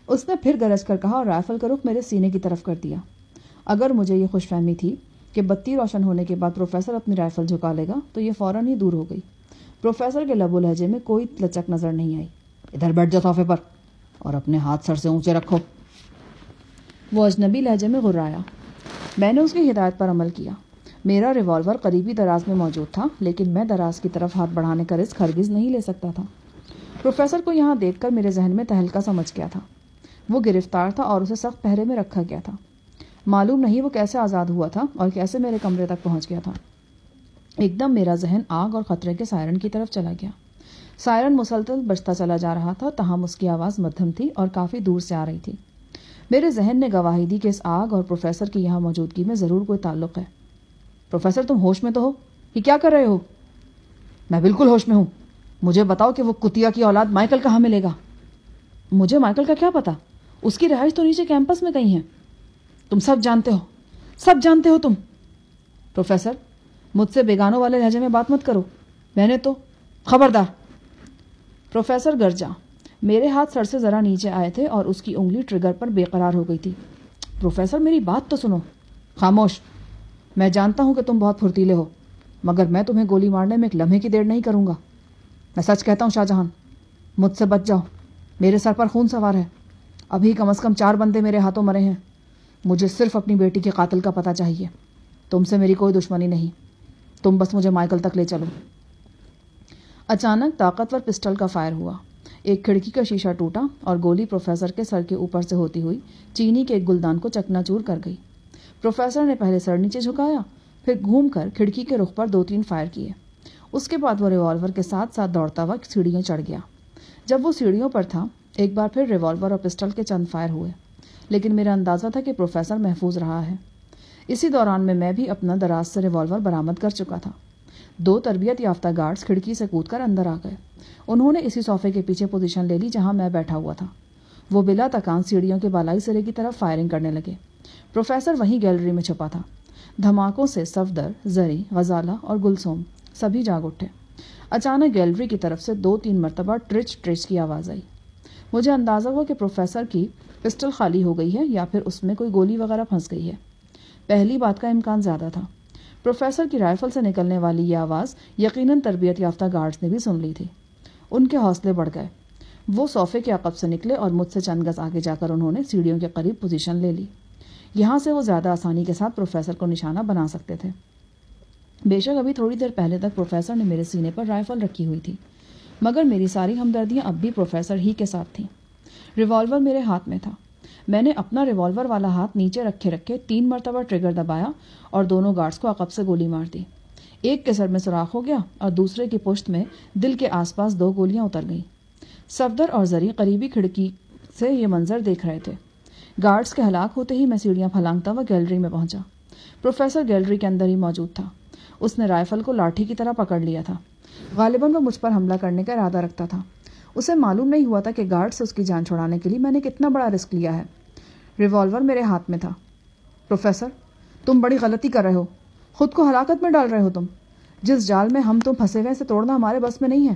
اس نے پھر گرج کر کہا اور رائفل کا رخ میرے سینے کی طرف کر دیا۔ اگر مجھے یہ خوش فہمی تھی کہ بتی روشن ہونے کے بعد پروفیسر اپنی رائفل جھکا لے گا تو یہ فوراً ہی دور ہو گئی۔ پروفیسر کے لب و لہجے میں کوئی لچک نظر نہیں آئی۔ ادھر بیٹھ جا صوفے پر اور اپنے ہاتھ سر سے اونچے رکھو، وہ اجنبی لہجے میں غرایا۔ میں نے اس کی ہدایت پر عمل کیا۔ میرا ریوالور قریبی دراز میں موجود تھا، لیکن میں دراز کی طرف ہاتھ بڑھانے کا رسک ہرگز نہیں لے سکتا تھا۔ پروفیسر کو یہاں دیکھ کر میرے ذہن میں تہلکہ سمجھ گیا تھا۔ وہ گرفتار تھا اور اسے سخت پہرے میں رکھا گیا تھا۔ معلوم نہیں وہ کیسے آزاد ہوا تھا اور کیسے میرے کمرے تک پہنچ گیا تھا۔ ایک دم میرا ذہن آگ اور خطرے کے سائرن کی طرف چلا گیا۔ سائرن مسلسل بجتا چلا جا رہا تھا، تاہم اس کی آواز مدھم تھی اور کافی دور سے آ رہی تھی۔ میرے ذہن نے گواہی دی کہ اس آگ اور پروفیسر کی یہاں موجودگی میں ضرور کوئی تعلق ہے۔ پروفیسر، تم ہوش میں تو ہو؟ یہ کیا کر رہے ہو؟ میں بالکل ہوش میں ہوں۔ مجھے بتاؤ کہ وہ کتیا کی اولاد مائیکل کہاں ملے گا؟ مجھے مائیکل کا کیا پتا؟ اس کی رہائش تو نیچے کیمپس میں کہیں ہے۔ تم سب جانتے ہو، سب جانتے ہو تم۔ پروفیسر، مجھ سے بیگانوں والے لہجے میں بات مت کرو۔ میں نے تو… خبردار! پروفیسر گرجا۔ میرے ہاتھ سر سے ذرا نیچے آئے تھے اور اس کی انگلی ٹریگر پر بے قرار ہو گئی تھی۔ پروفیسر، میری بات تو سنو۔ خاموش! میں جانتا ہوں کہ تم بہت پھرتیلے ہو، مگر میں تمہیں گولی مارنے میں ایک لمحے کی دیر نہیں کروں گا۔ میں سچ کہتا ہوں شاہ جہاں، مجھ سے بچ جاؤ۔ میرے سر پر خون سوار ہے۔ ابھی کم از کم 4 بندے میرے ہاتھوں مرے ہیں۔ مجھے صرف اپنی بیٹی کے قاتل کا پتہ چاہیے۔ تم سے میری کوئی دشمنی نہیں، تم بس مجھے مائیکل تک لے چلو۔ اچانک طاقتور پسٹل کا فائر ہوا، ایک کھڑکی کا شیشہ ٹوٹا اور گولی پروفیسر کے سر کے اوپر سے ہوتی ہوئی چینی کے ایک گلدان کو چکنا چور کر گئی۔ پروفیسر نے پہلے سر نیچے جھکایا، پھر گھوم کر کھڑکی کے رخ پر 2-3 فائر کیے۔ اس کے بعد وہ ریوالور کے ساتھ ساتھ دوڑتا ہوا سیڑھیاں چڑھ گیا۔ جب وہ سیڑھیوں پر تھا، ایک بار پھر ریوالور اور پسٹل کے چند فائر ہوئے، لیکن میرا اندازہ تھا کہ پروفیسر محفوظ رہا ہے۔ اسی دوران میں بھی اپنا دراز سے ریوالور برآمد کر چکا تھا۔ 2 تربیت یافتہ گارڈز کھڑکی سے کود کر اندر آ گئے۔ انہوں نے اسی صوفے کے پیچھے پوزیشن لے لی جہاں میں بیٹھا ہوا تھا۔ وہ بلا تکان سیڑھیوں کے بالائی سرے کی طرف فائرنگ کرنے لگے۔ پروفیسر وہیں گیلری میں چھپا تھا۔ دھماکوں سے صفدر، زری، غزالہ اور گلسوم سبھی جاگ اٹھے۔ اچانک گیلری کی طرف سے 2-3 مرتبہ ٹرچ ٹرچ کی آواز آئی۔ مجھے اندازہ ہوا کہ پروفیسر کی پسٹل خالی ہو گئی ہے یا پھر اس میں کوئی گولی وغیرہ پھنس گئی ہے۔ پہلی بات کا امکان زیادہ تھا۔ پروفیسر کی رائفل سے نکلنے والی یہ آواز یقیناً تربیت یافتہ گارڈز نے بھی سن لی تھی۔ ان کے حوصلے بڑھ گئے۔ وہ صوفے کے عقب سے نکلے اور مجھ سے چند گز آگے جا کر انہوں نے سیڑھیوں کے قریب پوزیشن لے لی۔ یہاں سے وہ زیادہ آسانی کے ساتھ پروفیسر کو نشانہ بنا سکتے تھے۔ بے شک ابھی تھوڑی دیر پہلے تک پروفیسر نے میرے سینے پر رائفل رکھی ہوئی تھی، مگر میری ساری ہمدردیاں اب بھی پروفیسر ہی کے ساتھ تھیں۔ ریوالور میرے ہاتھ میں تھا۔ میں نے اپنا ریوالور والا ہاتھ نیچے رکھے 3 مرتبہ ٹریگر دبایا اور دونوں گارڈز کو عقب سے گولی مار دی۔ ایک کے سر میں سوراخ ہو گیا اور دوسرے کی پشت میں دل کے آس پاس 2 گولیاں اتر گئیں۔ صفدر اور زری قریبی کھڑکی سے یہ منظر دیکھ رہے تھے۔ گارڈز کے ہلاک ہوتے ہی میں سیڑھیاں پھلانگتا ہوا گیلری میں پہنچا۔ پروفیسر گیلری کے اندر ہی موجود تھا۔ اس نے رائفل کو لاٹھی کی طرح پکڑ لیا تھا۔ غالباً وہ مجھ پر حملہ کرنے کا ارادہ رکھتا تھا۔ اسے معلوم نہیں ہوا تھا کہ گارڈ سے اس کی جان چھڑانے کے لیے میں نے کتنا بڑا رسک لیا ہے۔ ریوالور میرے ہاتھ میں تھا۔ پروفیسر، تم بڑی غلطی کر رہے ہو، خود کو ہلاکت میں ڈال رہے ہو۔ تم جس جال میں ہم تم پھنسے ہوئے سے توڑنا ہمارے بس میں نہیں ہے۔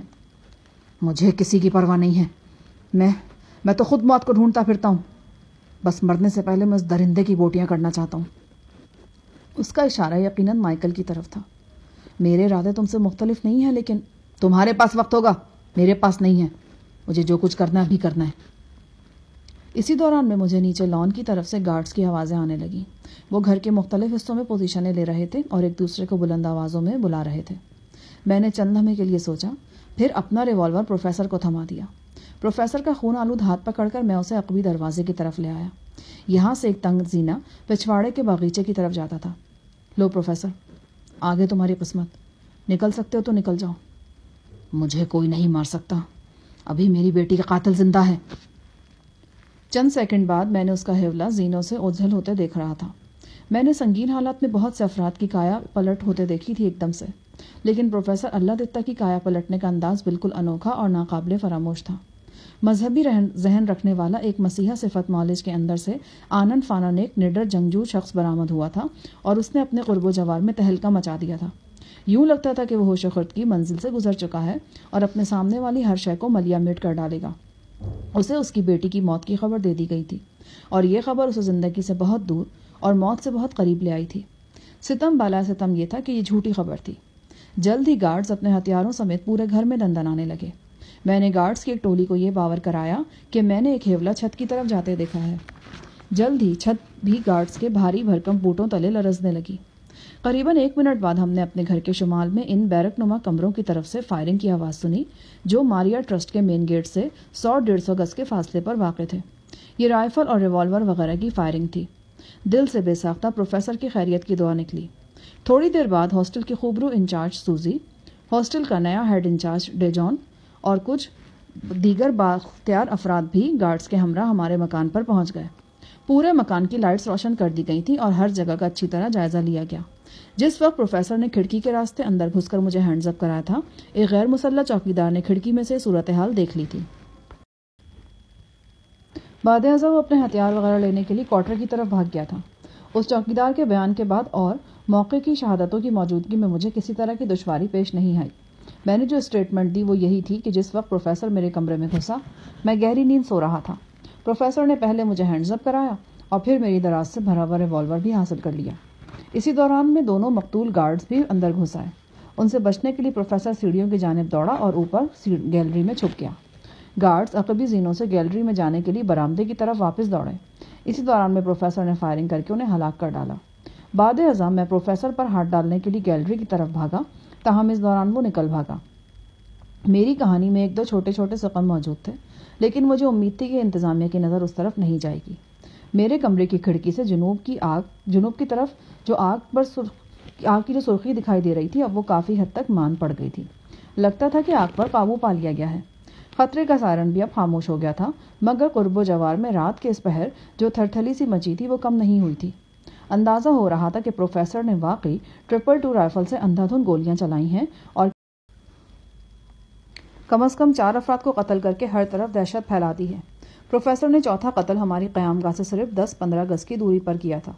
مجھے کسی کی پرواہ نہیں ہے، میں تو خود موت کو ڈھونڈتا پھرتا ہوں۔ بس مرنے سے پہلے میں اس درندے کی بوٹیاں کرنا چاہتا ہوں۔ اس کا اشارہ یقیناً مائیکل کی طرف تھا۔ میرے ارادے تم سے مختلف نہیں ہیں، لیکن تمہارے پاس وقت ہوگا، میرے پاس نہیں ہے۔ مجھے جو کچھ کرنا ہے ابھی کرنا ہے۔ اسی دوران میں مجھے نیچے لان کی طرف سے گارڈز کی آوازیں آنے لگیں۔ وہ گھر کے مختلف حصوں میں پوزیشنیں لے رہے تھے اور ایک دوسرے کو بلند آوازوں میں بلا رہے تھے۔ میں نے چند لمحے کے لیے سوچا، پھر اپنا ریوالور پروفیسر کو تھما دیا۔ پروفیسر کا خون آلود ہاتھ پکڑ کر میں اسے عقبی دروازے کی طرف لے آیا۔ یہاں سے ایک تنگ زینہ پچھواڑے کے باغیچے کی طرف جاتا تھا۔ لو پروفیسر، آگے تمہاری قسمت، نکل سکتے ہو تو نکل جاؤ۔ مجھے کوئی نہیں مار سکتا، ابھی میری بیٹی کا قاتل زندہ ہے۔ چند سیکنڈ بعد میں نے اس کا حوالہ زینوں سے اوجھل ہوتے دیکھ رہا تھا۔ میں نے سنگین حالات میں بہت سے افراد کی کایا پلٹ ہوتے دیکھی تھی ایک دم سے، لیکن پروفیسر اللہ دتا کی کایا پلٹنے کا انداز بالکل انوکھا اور ناقابل فراموش تھا۔ مذہبی ذہن رکھنے والا ایک مسیحا صفت معالج کے اندر سے آنن فانن ایک نڈر جنگجو شخص برآمد ہوا تھا اور اس نے اپنے قرب و جوار میں تہلکہ مچا دیا تھا۔ یوں لگتا تھا کہ وہ ہوش و خرد کی منزل سے گزر چکا ہے اور اپنے سامنے والی ہر شے کو ملیا میٹ کر ڈالے گا۔ اسے اس کی بیٹی کی موت کی خبر دے دی گئی تھی اور یہ خبر اسے زندگی سے بہت دور اور موت سے بہت قریب لے آئی تھی۔ ستم بالا ستم یہ تھا کہ یہ جھوٹی خبر تھی۔ جلد ہی گارڈز اپنے ہتھیاروں سمیت پورے گھر میں دندنانے لگے۔ میں نے گارڈز کی ایک ٹولی کو یہ باور کرایا کہ میں نے ایک حوالہ چھت کی طرف جاتے دیکھا ہے۔ جلد ہی چھت بھی گارڈز کے بھاری بھرکم بوٹوں تلے لرزنے لگی۔ قریباً 1 منٹ بعد ہم نے اپنے گھر کے شمال میں ان بیرک نما کمروں کی طرف سے فائرنگ کی آواز سنی جو ماریا ٹرسٹ کے مین گیٹ سے 100-150 گز کے فاصلے پر واقع تھے۔ یہ رائفل اور ریوالور وغیرہ کی فائرنگ تھی۔ دل سے بے ساختہ پروفیسر کی خیریت کی دعا نکلی۔ تھوڑی دیر بعد ہاسٹل کی خوبرو انچارج سوزی، ہاسٹل کا نیا ہیڈ انچارج ڈیجون اور کچھ دیگر بااختیار افراد بھی گارڈز کے ہمراہ ہمارے مکان پر پہنچ گئے۔ پورے مکان کی لائٹس روشن کر دی گئی تھیں اور ہر جگہ کا اچھی طرح جائزہ لیا گیا۔ جس وقت پروفیسر نے کھڑکی کے راستے اندر گھس کر مجھے ہینڈز اپ کرایا تھا، ایک غیر مسلح چوکیدار نے کھڑکی میں سے صورتحال دیکھ لی تھی۔ بعد ازاں وہ اپنے ہتھیار وغیرہ لینے کے لیے کوارٹر کی طرف بھاگ گیا تھا۔ اس چوکیدار کے بیان کے بعد اور موقع کی شہادتوں کی موجودگی میں مجھے کسی طرح کی دشواری پیش نہیں آئی۔ میں نے جو اسٹیٹمنٹ دی وہ یہی تھی کہ جس وقت پروفیسر میرے کمرے میں گھسا، میں گہری نیند سو رہا تھا۔ پروفیسر نے پہلے مجھے ہینڈز اپ کرایا اور پھر میری دراز سے بھرا ہوا ریوالور بھی حاصل کر لیا۔ اسی دوران میں دونوں مقتول گارڈز بھی اندر گھس آئے۔ ان سے بچنے کے لیے پروفیسر سیڑھیوں کی جانب دوڑا اور اوپر گیلری میں چھپ گیا۔ گارڈز عقبی زینوں سے گیلری میں جانے کے لیے برآمدے کی طرف واپس دوڑے۔ اسی دوران میں پروفیسر نے فائرنگ کر کے انہیں ہلاک کر ڈالا۔ بعد ازاں میں پروفیسر پر ہاتھ ڈالنے کے لیے گیلری کی طرف بھاگا، تاہم اس دوران وہ نکل بھاگا۔ میری کہانی میں ایک دو چھوٹے چھوٹے زخم موجود تھے، لیکن مجھے امید تھی کہ انتظامیہ کی نظر اس طرف نہیں جائے گی۔ میرے کمرے کی کھڑکی سے جنوب کی طرف آگ کی جو سرخی دکھائی دے رہی تھی اب وہ کافی حد تک مان پڑ گئی تھی۔ لگتا تھا کہ آگ پر قابو پا لیا گیا ہے۔ خطرے کا سائرن بھی اب خاموش ہو گیا تھا، مگر قرب و جوار میں رات کے اس پہر جو تھرتھلی سی مچی تھی وہ کم نہیں ہوئی تھی۔ اندازہ ہو رہا تھا کہ پروفیسر نے واقعی 222 رائفل سے اندھا دھند گولیاں چلائی ہیں اور کم از کم 4 افراد کو قتل کر کے ہر طرف دہشت پھیلا دی ہے۔ پروفیسر نے چوتھا قتل ہماری قیام گاہ سے صرف 10-15 گز کی دوری پر کیا تھا۔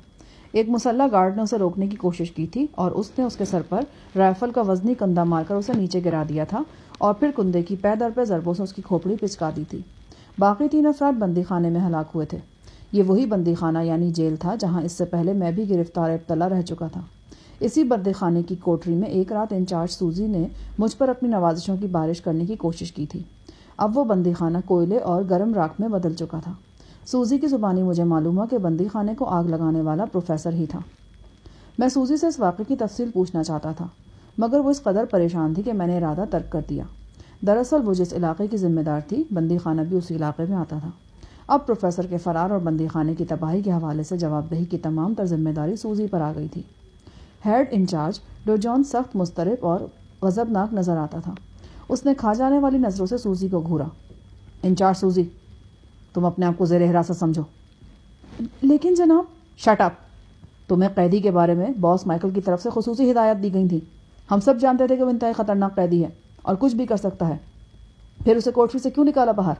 ایک مسلح گارڈ نے اسے روکنے کی کوشش کی تھی اور اس نے اس کے سر پر رائفل کا وزنی کندہ مار کر اسے نیچے گرا دیا تھا اور پھر کندے کی پے در پہ ضربوں سے اس کی کھوپڑی پچکا دی تھی۔ باقی 3 افراد بندی خانے میں ہلاک ہوئے تھے۔ یہ وہی بندی خانہ یعنی جیل تھا جہاں اس سے پہلے میں بھی گرفتار ابتلا رہ چکا تھا۔ اسی بندی خانے کی کوٹری میں ایک رات انچارج سوزی نے مجھ پر اپنی نوازشوں کی بارش کرنے کی کوشش کی تھی۔ اب وہ بندی خانہ کوئلے اور گرم راکھ میں بدل چکا تھا۔ سوزی کی زبانی مجھے معلوم ہوا کہ بندی خانے کو آگ لگانے والا پروفیسر ہی تھا۔ میں سوزی سے اس واقعے کی تفصیل پوچھنا چاہتا تھا، مگر وہ اس قدر پریشان تھی کہ میں نے ارادہ ترک کر دیا۔ دراصل وہ جس علاقے کی ذمہ دار تھی بندی خانہ بھی اسی علاقے میں آتا تھا۔ اب پروفیسر کے فرار اور بندی خانے کی تباہی کے حوالے سے جواب دہی کی تمام تر ذمہ داری سوزی پر آ گئی تھی۔ ہیڈ انچارج ڈوجون سخت مضطرب اور غضبناک نظر آتا تھا۔ اس نے کھا جانے والی نظروں سے سوزی کو گھورا۔ انچارج سوزی، تم اپنے آپ کو زیر حراست سمجھو۔ لیکن جناب۔ Shut up! تمہیں قیدی کے بارے میں باس مائیکل کی طرف سے خصوصی ہدایت دی گئی تھی۔ ہم سب جانتے تھے کہ وہ انتہائی خطرناک قیدی ہے اور کچھ بھی کر سکتا ہے، پھر اسے کوٹری سے کیوں نکالا باہر؟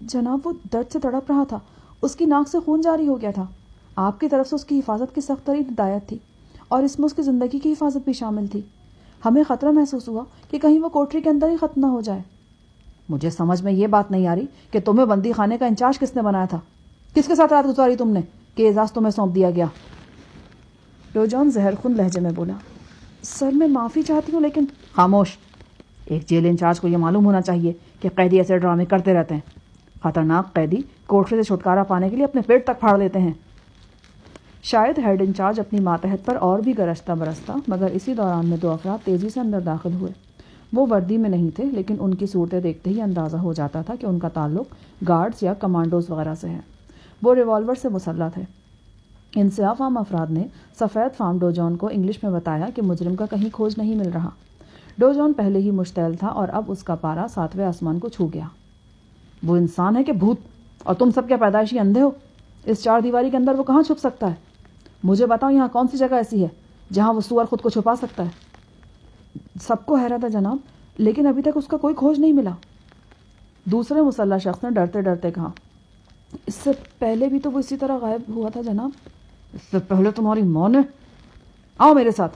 جناب وہ درد سے تڑپ رہا تھا، اس کی ناک سے خون جاری ہو گیا تھا۔ آپ کی طرف سے اس کی حفاظت کی سخت ترین ہدایت تھی اور اس میں اس کی زندگی کی حفاظت بھی شامل تھی۔ ہمیں خطرہ محسوس ہوا کہ کہیں وہ کوٹری کے اندر ہی ختم نہ ہو جائے۔ مجھے سمجھ میں یہ بات نہیں آ رہی کہ تمہیں بندی خانے کا انچارج کس نے بنایا تھا؟ کس کے ساتھ رات گزاری تم نے کہ اعزاز تمہیں سونپ دیا گیا؟ ڈوجون زہر خون لہجے میں بولا، سر میں معافی چاہتی ہوں لیکن… خاموش! ایک جیل انچارج کو یہ معلوم ہونا چاہیے کہ قیدی ایسے ڈرامے کرتے رہتے ہیں۔ خطرناک قیدی کوٹری سے چھٹکارا پانے کے لیے اپنے پیٹ تک پھاڑ لیتے ہیں۔ شاید ہیڈ انچارج اپنی ماتحت پر اور بھی گرجتا برستا، مگر اسی دوران میں 2 افراد تیزی سے اندر داخل ہوئے۔ وہ وردی میں نہیں تھے، لیکن ان کی صورتیں دیکھتے ہی اندازہ ہو جاتا تھا کہ ان کا تعلق گارڈز یا کمانڈوز وغیرہ سے ہے۔ وہ ریوالور سے مسلح تھے۔ ان سیاہ فام افراد نے سفید فام ڈوجون کو انگلش میں بتایا کہ مجرم کا کہیں کھوج نہیں مل رہا۔ ڈوجون پہلے ہی مشتعل تھا اور اب اس کا پارا 7ویں آسمان کو چھو گیا۔ وہ انسان ہے کہ بھوت؟ اور تم سب کیا پیدائشی اندھے ہو؟ اس 4 دیواری کے اندر وہ کہاں چھپ سکتا ہے؟ مجھے بتاؤ یہاں کون سی جگہ ایسی ہے جہاں وہ سور خود کو چھپا سکتا ہے؟ سب کو حیرت ہے جناب، لیکن ابھی تک اس کا کوئی کھوج نہیں ملا۔ دوسرے مسلح شخص نے ڈرتے ڈرتے کہا، اس سے پہلے بھی تو وہ اسی طرح غائب ہوا تھا جناب۔ اس سے پہلے تمہاری ماں نے… آؤ میرے ساتھ۔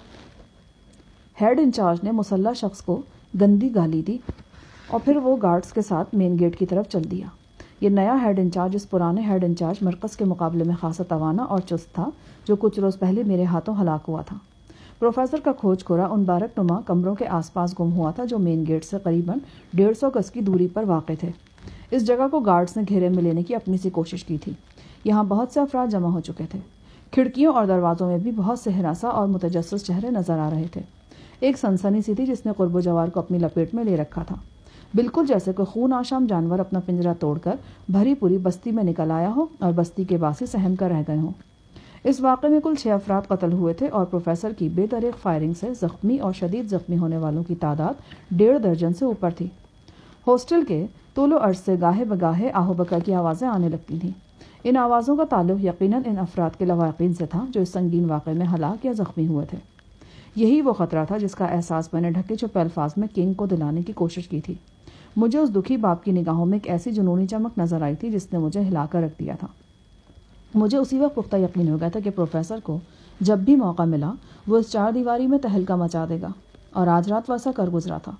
ہیڈ انچارج نے مسلح شخص کو گندی گالی دی اور پھر وہ گارڈز کے ساتھ مین گیٹ کی طرف چل دیا۔ یہ نیا ہیڈ انچارج اس پرانے ہیڈ انچارج مرکز کے مقابلے میں خاصا توانا اور چست تھا جو کچھ روز پہلے میرے ہاتھوں ہلاک ہوا تھا۔ پروفیسر کا کھوج خورا ان بارک نما کمروں کے آس پاس گم ہوا تھا جو مین گیٹ سے قریباً 150 گز کی دوری پر واقع تھے۔ اس جگہ کو گارڈز نے گھیرے میں لینے کی اپنی سی کوشش کی تھی۔ یہاں بہت سے افراد جمع ہو چکے تھے۔ کھڑکیوں اور دروازوں میں بھی بہت سے ہراساں اور متجسس چہرے نظر آ رہے تھے۔ ایک سنسنی سی تھی جس نے قرب و جوار کو اپنی لپیٹ میں لے رکھا تھا، بالکل جیسے کوئی خون آشام جانور اپنا پنجرہ توڑ کر بھری پوری بستی میں نکل آیا ہو اور بستی کے باسی سہم کر رہ گئے ہوں۔ اس واقعے میں کل 6 افراد قتل ہوئے تھے اور پروفیسر کی بے دریغ فائرنگ سے زخمی اور شدید زخمی ہونے والوں کی تعداد 1.5 درجن سے اوپر تھی۔ ہاسٹل کے طول و عرض سے گاہے بگاہے آہو بکا کی آوازیں آنے لگتی تھیں۔ ان آوازوں کا تعلق یقیناً ان افراد کے لواحقین سے تھا جو اس سنگین واقعے میں ہلاک یا زخمی ہوئے تھے۔ یہی وہ خطرہ تھا جس کا احساس میں نے ڈھکے چھپے الفاظ میں کنگ کو دلانے کی کوشش کی تھی۔ مجھے اس دکھی باپ کی نگاہوں میں ایک ایسی جنونی چمک نظر آئی تھی جس نے مجھے ہلا کر رکھ دیا تھا۔ مجھے اسی وقت پختہ یقین ہو گیا تھا کہ پروفیسر کو جب بھی موقع ملا وہ اس 4 دیواری میں تہلکہ مچا دے گا، اور آج رات ویسا کر گزرا تھا۔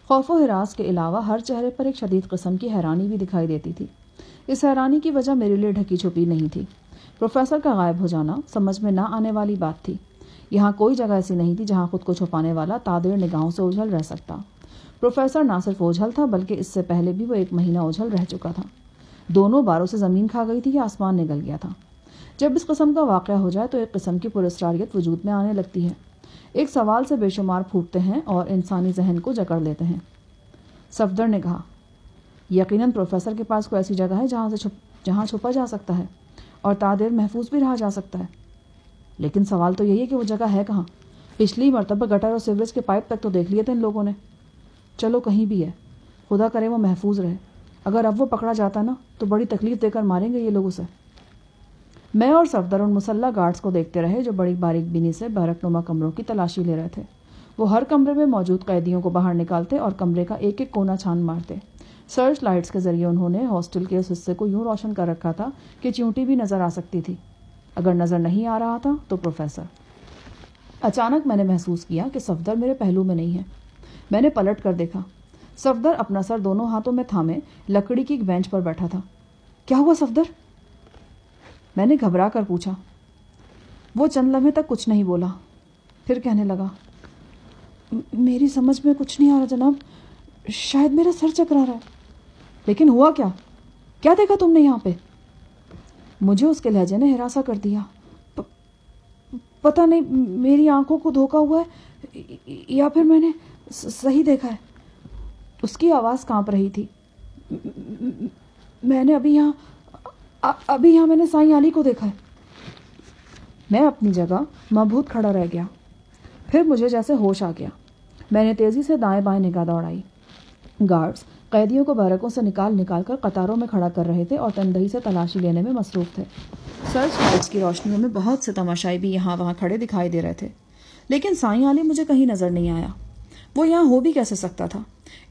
خوف و ہراس کے علاوہ ہر چہرے پر ایک شدید قسم کی حیرانی بھی دکھائی دیتی تھی۔ اس حیرانی کی وجہ میرے لیے ڈھکی چھپی نہیں تھی۔ پروفیسر کا غائب ہو جانا سمجھ میں نہ آنے والی بات تھی۔ یہاں کوئی جگہ ایسی نہیں تھی جہاں خود کو چھپانے والا تادیر نگاہوں سے اوجھل رہ سکتا۔ پروفیسر نہ صرف اوجھل تھا بلکہ اس سے پہلے بھی وہ 1 مہینہ اوجھل رہ چکا تھا۔ دونوں باروں سے زمین کھا گئی تھی کہ آسمان نگل گیا تھا۔ جب اس قسم کا واقعہ ہو جائے تو ایک قسم کی پراسراریت وجود میں آنے لگتی ہے. ایک سوال سے بے شمار پھوٹتے ہیں اور انسانی ذہن کو جکڑ لیتے ہیں. صفدر نے کہا، یقیناً پروفیسر کے پاس کوئی ایسی جگہ ہے جہاں چھپا جا سکتا ہے اور تادیر محفوظ بھی رہا جا سکتا ہے. لیکن سوال تو یہی ہے کہ وہ جگہ ہے کہاں؟ پچھلی مرتبہ گٹر اور سیوریج کے پائپ تک تو دیکھ لیے تھے ان لوگوں نے. چلو کہیں بھی ہے، خدا کرے وہ محفوظ رہے. اگر اب وہ پکڑا جاتا نا تو بڑی تکلیف دے کر ماریں گے یہ لوگ اسے. میں اور صفدر ان مسلح گارڈز کو دیکھتے رہے جو بڑی باریک بینی سے بارک نما کمروں کی تلاشی لے رہے تھے. وہ ہر کمرے میں موجود قیدیوں کو باہر نکالتے اور کمرے کا ایک ایک کونا چھان مارتے. سرچ لائٹس کے ذریعے انہوں نے ہاسٹل کے اس حصے کو یوں روشن کر رکھا تھا کہ چیونٹی بھی نظر آ سکتی تھی. اگر نظر نہیں آ رہا تھا تو پروفیسر. اچانک میں نے محسوس کیا کہ صفدر میرے پہلو میں نہیں ہے. میں نے پلٹ کر دیکھا. صفدر اپنا سر دونوں ہاتھوں میں تھامے لکڑی کی ایک بینچ پر بیٹھا تھا. کیا ہوا صفدر؟ میں نے گھبرا کر پوچھا. وہ چند لمحے تک کچھ نہیں بولا. پھر کہنے لگا، میری سمجھ میں کچھ نہیں آ رہا جناب، شاید میرا سر چکرا رہا ہے. لیکن ہوا کیا؟ کیا دیکھا تم نے یہاں پہ؟ مجھے اس کے لہجے نے ہراساں کر دیا. پتہ نہیں میری آنکھوں کو دھوکا ہوا ہے یا پھر میں نے صحیح دیکھا ہے. اس کی آواز کانپ رہی تھی. میں نے ابھی یہاں میں نے سائیں علی کو دیکھا ہے. میں اپنی جگہ مبہوت کھڑا رہ گیا. پھر مجھے جیسے ہوش آ گیا. میں نے تیزی سے دائیں بائیں نگاہ دوڑائی. گارڈز قیدیوں کو بیرکوں سے نکال کر قطاروں میں کھڑا کر رہے تھے اور تندہی سے تلاشی لینے میں مصروف تھے. سرچ لائٹس کی روشنیوں میں بہت سے تماشائی بھی یہاں وہاں کھڑے دکھائی دے رہے تھے. لیکن سائیں علی مجھے کہیں نظر نہیں آیا. وہ یہاں ہو بھی کیسے سکتا تھا؟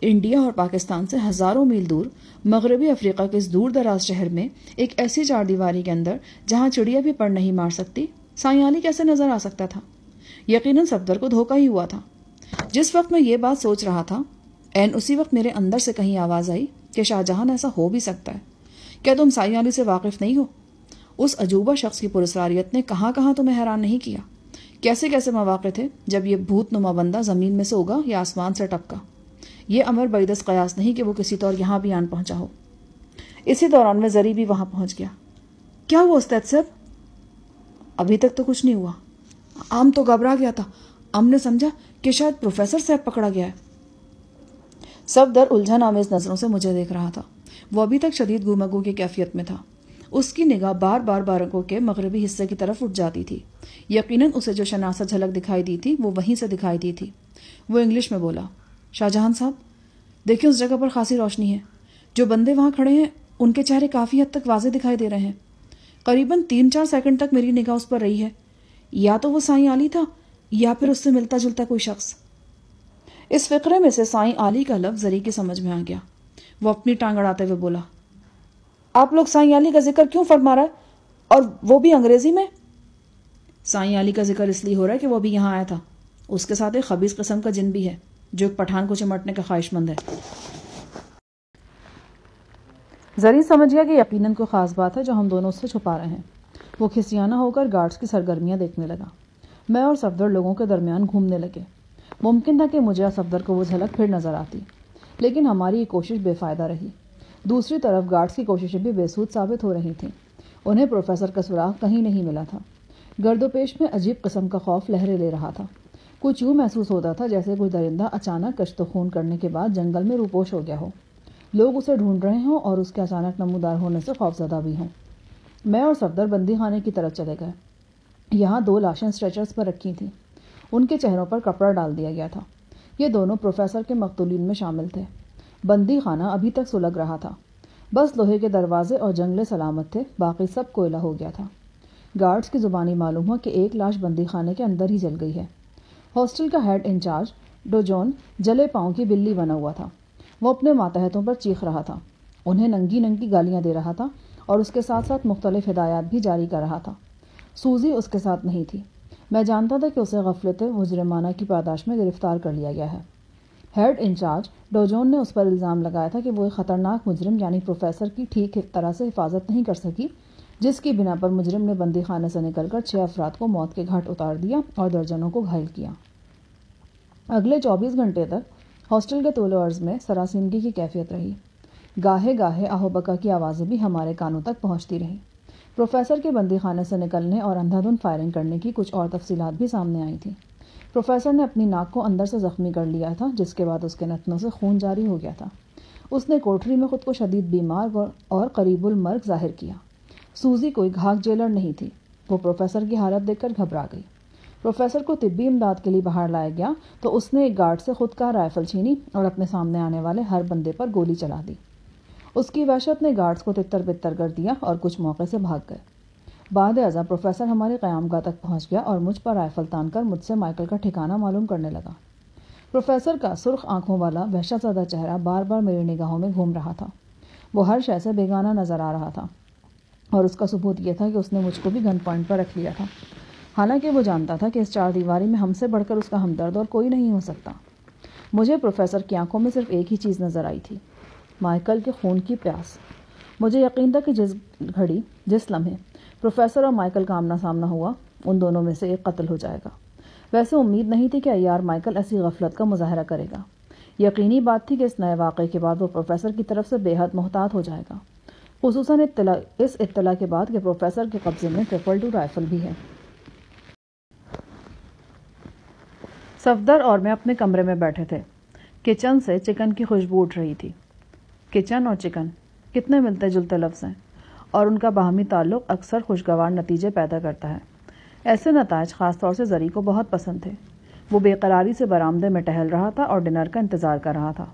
انڈیا اور پاکستان سے ہزاروں میل دور مغربی افریقہ کے اس دور دراز شہر میں ایک ایسی چار دیواری کے اندر جہاں چڑیا بھی پر نہیں مار سکتی سائیں علی کیسے نظر آ سکتا تھا؟ یقیناً صفدر کو دھوکا ہی ہوا تھا. جس وقت میں یہ بات سوچ رہا تھا عین اسی وقت میرے اندر سے کہیں آواز آئی کہ شاہ جہاں ایسا ہو بھی سکتا ہے. کیا تم سائیں علی سے واقف نہیں ہو؟ اس عجوبہ شخص کی پراسراریت نے کہاں تمہیں حیران نہیں کیا؟ کیسے کیسے مواقع تھے جب یہ بھوت نما بندہ زمین میں سے اگا یا آسمان سے ٹپکا. یہ امر بعیدس قیاس نہیں کہ وہ کسی طور یہاں بھی آن پہنچا ہو. اسی دوران میں زری بھی وہاں پہنچ گیا. کیا ہوا استاد صاحب؟ ابھی تک تو کچھ نہیں ہوا. عام تو گھبرا گیا تھا. ہم نے سمجھا کہ شاید پروفیسر صاحب پکڑا گیا ہے. صفدر الجھن آمیز نظروں سے مجھے دیکھ رہا تھا. وہ ابھی تک شدید گومگو کی کیفیت میں تھا. اس کی نگاہ بار بار بارکوں کے مغربی حصے کی طرف اٹھ جاتی تھی. یقیناً اسے جو شناسا جھلک دکھائی دی تھی وہ وہیں سے دکھائی دی تھی. وہ انگلش میں بولا، شاہ جہان صاحب دیکھیں اس جگہ پر خاصی روشنی ہے. جو بندے وہاں کھڑے ہیں ان کے چہرے کافی حد تک واضح دکھائی دے رہے ہیں. قریباً 3-4 سیکنڈ تک میری نگاہ اس پر رہی ہے. یا تو وہ سائیں علی تھا یا پھر اس سے ملتا جلتا کوئی شخص. اس فقرے میں سے سائیں علی کا لفظ زری کی سمجھ میں آ گیا. وہ اپنی ٹانگ اڑاتے ہوئے بولا، آپ لوگ سائیں علی کا ذکر کیوں فرما رہا ہے اور وہ بھی انگریزی میں؟ سائیں علی کا ذکر اس لیے ہو رہا ہے کہ وہ بھی یہاں آیا تھا. اس کے ساتھ ایک خبیث قسم کا جن بھی ہے جو ایک پٹھان کو چمٹنے کا خواہش مند ہے. زری سمجھ گیا کہ یقیناً کوئی خاص بات ہے جو ہم دونوں اس سے چھپا رہے ہیں. وہ کھسیانہ ہو کر گارڈز کی سرگرمیاں دیکھنے لگا. میں اور صفدر لوگوں کے درمیان گھومنے لگے. ممکن تھا کہ مجھے اور صفدر کو وہ جھلک پھر نظر آتی، لیکن ہماری یہ کوشش بے فائدہ رہی. دوسری طرف گارڈز کی کوششیں بھی بے سود ثابت ہو رہی تھیں. انہیں پروفیسر کا سراغ کہیں نہیں ملا تھا. گرد و پیش میں عجیب قسم کا خوف لہریں لے رہا تھا. کچھ یوں محسوس ہوتا تھا جیسے کوئی درندہ اچانک کشت و خون کرنے کے بعد جنگل میں روپوش ہو گیا ہو. لوگ اسے ڈھونڈ رہے ہوں اور اس کے اچانک نمودار ہونے سے خوفزدہ بھی ہوں. میں اور صفدر بندی خانے کی طرف چلے گئے. یہاں 2 لاشیں اسٹریچرز پر رکھی تھیں. ان کے چہروں پر کپڑا ڈال دیا گیا تھا. یہ دونوں پروفیسر کے مقتولین میں شامل تھے. بندی خانہ ابھی تک سلگ رہا تھا. بس لوہے کے دروازے اور جنگلے سلامت تھے، باقی سب کوئلہ ہو گیا تھا. گارڈز کی زبانی معلوم ہوا کہ ایک لاش بندی خانے کے اندر ہی جل گئی ہے. ہاسٹل کا ہیڈ انچارج ڈوجون جلے پاؤں کی بلی بنا ہوا تھا. وہ اپنے ماتحتوں پر چیخ رہا تھا، انہیں ننگی گالیاں دے رہا تھا اور اس کے ساتھ ساتھ مختلف ہدایات بھی جاری کر رہا تھا. سوزی اس کے ساتھ نہیں تھی. میں جانتا تھا کہ اسے غفلت مجرمانہ کی پاداش میں گرفتار کر لیا گیا ہے. ہیڈ انچارج ڈوجون نے اس پر الزام لگایا تھا کہ وہ ایک خطرناک مجرم یعنی پروفیسر کی ٹھیک طرح سے حفاظت نہیں کر سکی، جس کی بنا پر مجرم نے بندی خانے سے نکل کر 6 افراد کو موت کے گھاٹ اتار دیا اور درجنوں کو گھائل کیا. اگلے 24 گھنٹے تک ہاسٹل کے طول و عرض میں سراسیمگی کی کیفیت رہی. گاہے گاہے آہو بکا کی آوازیں بھی ہمارے کانوں تک پہنچتی رہیں. پروفیسر کے بندی خانے سے نکلنے اور اندھا دھند فائرنگ کرنے کی کچھ اور تفصیلات بھی سامنے آئی تھیں۔ پروفیسر نے اپنی ناک کو اندر سے زخمی کر لیا تھا، جس کے بعد اس کے نتنوں سے خون جاری ہو گیا تھا۔ اس نے کوٹری میں خود کو شدید بیمار اور قریب المرگ ظاہر کیا۔ سوزی کوئی گھاک جیلر نہیں تھی۔ وہ پروفیسر کی حالت دیکھ کر گھبرا گئی۔ پروفیسر کو طبی امداد کے لیے باہر لایا گیا تو اس نے ایک گارڈ سے خود کا رائفل چھینی اور اپنے سامنے آنے والے ہر بندے پر گولی چلا دی۔ اس کی وحشت نے گارڈز کو تتر بتر کر دیا اور کچھ موقع سے بھاگ گئے۔ بعد ازاں پروفیسر ہمارے قیام گاہ تک پہنچ گیا اور مجھ پر رائفل تان کر مجھ سے مائیکل کا ٹھکانہ معلوم کرنے لگا۔ پروفیسر کا سرخ آنکھوں والا وحشت زدہ چہرہ بار بار میری نگاہوں میں گھوم رہا تھا۔ وہ ہر شے سے بیگانہ نظر آ رہا تھا اور اس کا ثبوت یہ تھا کہ اس نے مجھ کو بھی گن پوائنٹ پر رکھ لیا تھا، حالانکہ وہ جانتا تھا کہ اس چار دیواری میں ہم سے بڑھ کر اس کا ہمدرد اور کوئی نہیں ہو سکتا۔ مجھے پروفیسر کی آنکھوں میں صرف ایک ہی چیز نظر آئی تھی، مائیکل کے خون کی پیاس۔ مجھے یقین تھا کہ جس لمحے پروفیسر اور مائیکل کا آمنا سامنا ہوا، ان دونوں میں سے ایک قتل ہو جائے گا۔ ویسے امید نہیں تھی کہ عیار مائیکل ایسی غفلت کا مظاہرہ کرے گا۔ یقینی بات تھی کہ اس نئے واقعے کے بعد وہ پروفیسر کی طرف سے بے حد محتاط ہو جائے گا، خصوصاً اس اطلاع کے بعد کہ پروفیسر کے قبضے میں 222 رائفل بھی ہے۔ صفدر اور میں اپنے کمرے میں بیٹھے تھے۔ کچن سے چکن کی خوشبو اٹھ رہی تھی۔ کچن اور چکن کتنے ملتے جلتے لفظ ہیں، اور ان کا باہمی تعلق اکثر خوشگوار نتیجے پیدا کرتا ہے۔ ایسے نتائج خاص طور سے زری کو بہت پسند تھے۔ وہ بے قراری سے برآمدے میں ٹہل رہا تھا اور ڈنر کا انتظار کر رہا تھا۔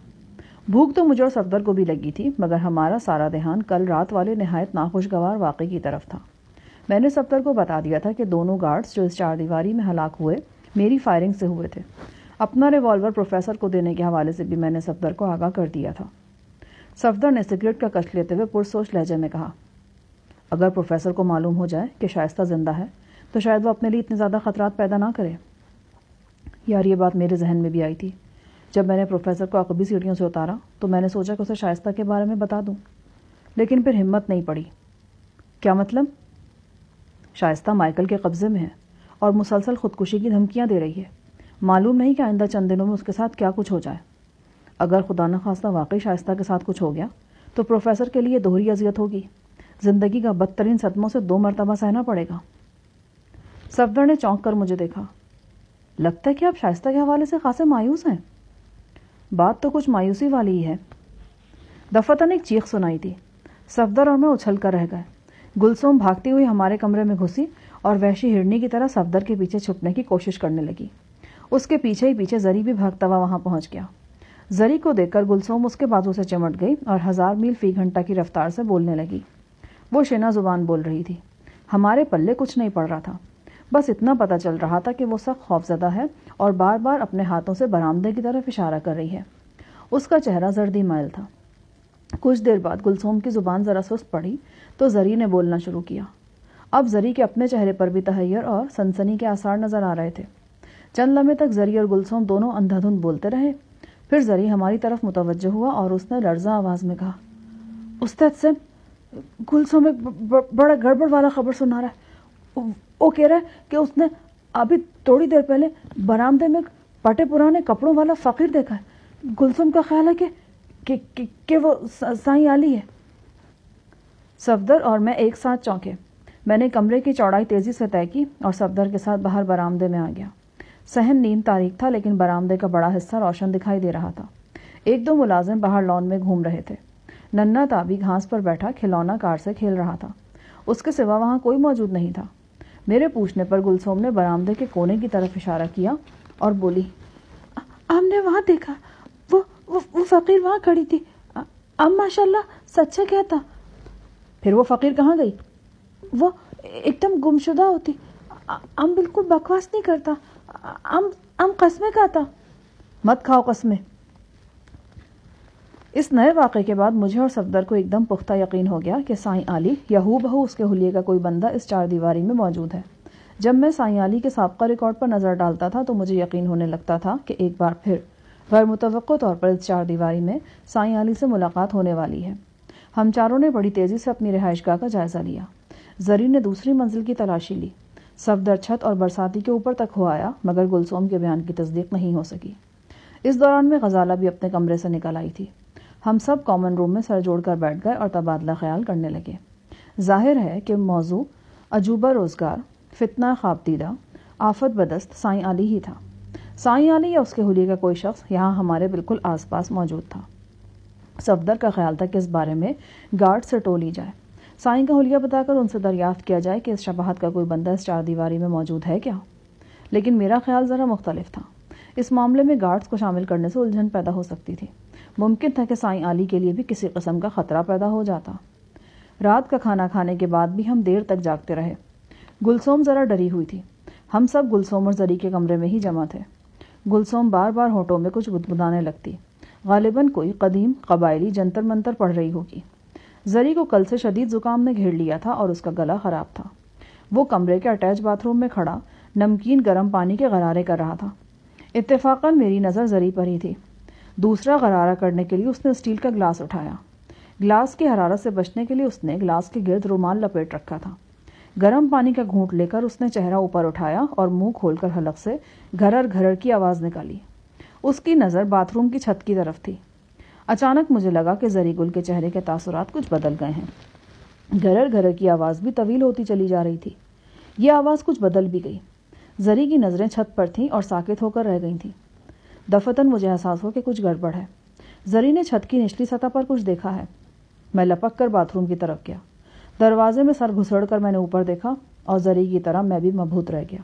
بھوک تو مجھے اور صفدر کو بھی لگی تھی، مگر ہمارا سارا دھیان کل رات والے نہایت ناخوشگوار واقعے کی طرف تھا۔ میں نے صفدر کو بتا دیا تھا کہ دونوں گارڈز جو اس چار دیواری میں ہلاک ہوئے میری فائرنگ سے ہوئے تھے۔ اپنا ریوالور پروفیسر کو دینے کے حوالے سے بھی میں نے صفدر کو آگاہ کر دیا تھا۔ صفدر نے سگریٹ کا کش لیتے ہوئے پرسوچ لہجے میں کہا، اگر پروفیسر کو معلوم ہو جائے کہ شائستہ زندہ ہے تو شاید وہ اپنے لیے اتنے زیادہ خطرات پیدا نہ کرے۔ یار یہ بات میرے ذہن میں بھی آئی تھی۔ جب میں نے پروفیسر کو عقبی سیڑھیوں سے اتارا تو میں نے سوچا کہ اسے شائستہ کے بارے میں بتا دوں، لیکن پھر ہمت نہیں پڑی۔ کیا مطلب؟ شائستہ مائیکل کے قبضے میں ہے اور مسلسل خودکشی کی دھمکیاں دے رہی ہے۔ معلوم نہیں کہ آئندہ چند دنوں میں اس کے ساتھ کیا کچھ ہو جائے۔ اگر خدا نخواستہ واقعی شائستہ کے ساتھ کچھ ہو گیا تو پروفیسر کے لیے دوہری اذیت ہوگی۔ زندگی کا بدترین صدموں سے 2 مرتبہ سہنا پڑے گا۔ صفدر نے چونک کر مجھے دیکھا۔ لگتا ہے کہ آپ شائستہ کے حوالے سے خاصے مایوس ہیں۔ بات تو کچھ مایوسی والی ہی ہے۔ دفعتاً ایک چیخ سنائی تھی۔ صفدر اور میں اچھل کر رہ گئے۔ گلسوم بھاگتی ہوئی ہمارے کمرے میں گھسی اور وحشی ہرنی کی طرح صفدر کے پیچھے چھپنے کی کوشش کرنے لگی۔ اس کے پیچھے ہی پیچھے زری بھی بھاگتا ہوا وہاں پہنچ گیا۔ زری کو دیکھ کر گلسوم اس کے بازو سے چمٹ گئی اور 1000 میل فی گھنٹہ کی رفتار سے بولنے لگی۔ وہ شنا زبان بول رہی تھی۔ ہمارے پلے کچھ نہیں پڑ رہا تھا، بس اتنا پتہ چل رہا تھا کہ وہ سخت خوفزدہ ہے اور بار بار اپنے ہاتھوں سے برآمدے کی طرف اشارہ کر رہی ہے۔ اس کا چہرہ زردی مائل تھا۔ کچھ دیر بعد گلسوم کی زبان ذرا سست پڑی تو زری نے بولنا شروع کیا۔ اب زری کے اپنے چہرے پر بھی تحیر اور سنسنی کے آثار نظر آ رہے تھے۔ چند لمحے تک زری اور گلسوم دونوں اندھا دھند بولتے رہے۔ پھر زری ہماری طرف متوجہ ہوا اور اس نے لرزاں آواز میں کہا، استاد سے گلسوم ایک بڑا گڑبڑ والا خبر سنا رہا ہے۔ وہ کہہ رہا ہے کہ اس نے ابھی تھوڑی دیر پہلے برآمدے میں پٹے پرانے کپڑوں والا فقیر دیکھا ہے۔ گلسوم کا خیال ہے کہ وہ سائیں علی ہے۔ صفدر اور میں ایک ساتھ چونکے۔ میں نے کمرے کی چوڑائی تیزی سے طے کی اور صفدر کے ساتھ باہر برآمدے میں آ گیا۔ صحن نیم تاریک تھا، لیکن برآمدے کا بڑا حصہ روشن دکھائی دے رہا تھا۔ 1-2 ملازم باہر لان میں گھوم رہے تھے۔ ننھا تابی گھاس پر بیٹھا کھلونا کار سے کھیل رہا تھا۔ اس کے سوا وہاں کوئی موجود نہیں تھا۔ میرے پوچھنے پر گلسوم نے برآمدے کے کونے کی طرف اشارہ کیا اور بولی، ہم نے وہاں دیکھا، وہ فقیر وہاں کھڑی تھی۔ اب ماشاءاللہ سچے کہتا۔ پھر وہ فقیر کہاں گئی؟ وہ ایک دم گمشدہ ہوتی۔ ہم بالکل بکواس نہیں کرتا، ہم قسمیں کھاتا۔ مت کھاؤ قسمیں۔ اس نئے واقعے کے بعد مجھے اور صفدر کو ایک دم پختہ یقین ہو گیا کہ سائیں علی یا ہو بہو اس کے حلیے کا کوئی بندہ اس چار دیواری میں موجود ہے۔ جب میں سائیں علی کے سابقہ ریکارڈ پر نظر ڈالتا تھا تو مجھے یقین ہونے لگتا تھا کہ ایک بار پھر غیر متوقع طور پر اس چار دیواری میں سائیں علی سے ملاقات ہونے والی ہے۔ ہم چاروں نے بڑی تیزی سے اپنی رہائش گاہ کا جائزہ لیا۔ زری نے دوسری منزل کی تلاشی لی۔ صفدر چھت اور برساتی کے اوپر تک ہو آیا، مگر گلسوم کے بیان کی تصدیق نہیں ہو سکی۔ اس دوران میں غزالہ بھی اپنے کمرے سے نکل آئی تھی۔ ہم سب کامن روم میں سر جوڑ کر بیٹھ گئے اور تبادلہ خیال کرنے لگے۔ ظاہر ہے کہ موضوع عجوبہ روزگار، فتنہ خواب دیدہ، آفت بدست سائیں علی ہی تھا۔ سائیں علی یا اس کے حلیے کا کوئی شخص یہاں ہمارے بالکل آس پاس موجود تھا۔ صفدر کا خیال تھا کہ اس بارے میں گارڈ سے ٹو لی جائے، سائیں کا حلیہ بتا کر ان سے دریافت کیا جائے کہ اس شباہت کا کوئی بندہ اس چار دیواری میں موجود ہے کیا۔ لیکن میرا خیال ذرا مختلف تھا۔ اس معاملے میں گارڈز کو شامل کرنے سے الجھن پیدا ہو سکتی تھی۔ ممکن تھا کہ سائیں علی کے لیے بھی کسی قسم کا خطرہ پیدا ہو جاتا۔ رات کا کھانا کھانے کے بعد بھی ہم دیر تک جاگتے رہے۔ گلسوم ذرا ڈری ہوئی تھی۔ ہم سب گلسوم اور زری کے کمرے میں ہی جمع تھے۔ گلسوم بار بار ہونٹوں میں کچھ گدگدانے لگتی، غالباً کوئی قدیم قبائلی جنتر منتر پڑھ رہی ہوگی۔ زری کو کل سے شدید زکام نے گھیر لیا تھا اور اس کا گلا خراب تھا۔ وہ کمرے کے اٹیچ باتھ روم میں کھڑا نمکین گرم پانی کے غرارے کر رہا تھا۔ اتفاقاً میری نظر زری پر ہی تھی۔ دوسرا غرارہ کرنے کے لیے اس نے اسٹیل کا گلاس اٹھایا۔ گلاس کی حرارت سے بچنے کے لیے اس نے گلاس کے گرد رومال لپیٹ رکھا تھا۔ گرم پانی کا گھونٹ لے کر اس نے چہرہ اوپر اٹھایا اور منہ کھول کر حلق سے گھرر گھرر کی آواز نکالی۔ اس کی نظر باتھ روم کی چھت کی طرف تھی۔ اچانک مجھے لگا کہ زری گل کے چہرے کے تاثرات کچھ بدل گئے ہیں۔ گھرر گھرر کی آواز بھی طویل ہوتی چلی جا رہی تھی۔ یہ آواز کچھ بدل بھی گئی۔ زری کی نظریں چھت پر تھیں اور ساکت ہو کر رہ گئی تھیں۔ دفتن مجھے احساس ہو کہ کچھ گڑبڑ ہے۔ زری نے چھت کی نچلی سطح پر کچھ دیکھا ہے۔ میں لپک کر باتھ روم کی طرف گیا۔ دروازے میں سر گھسڑ کر میں نے اوپر دیکھا اور زری کی طرح میں بھی مبہوت رہ گیا۔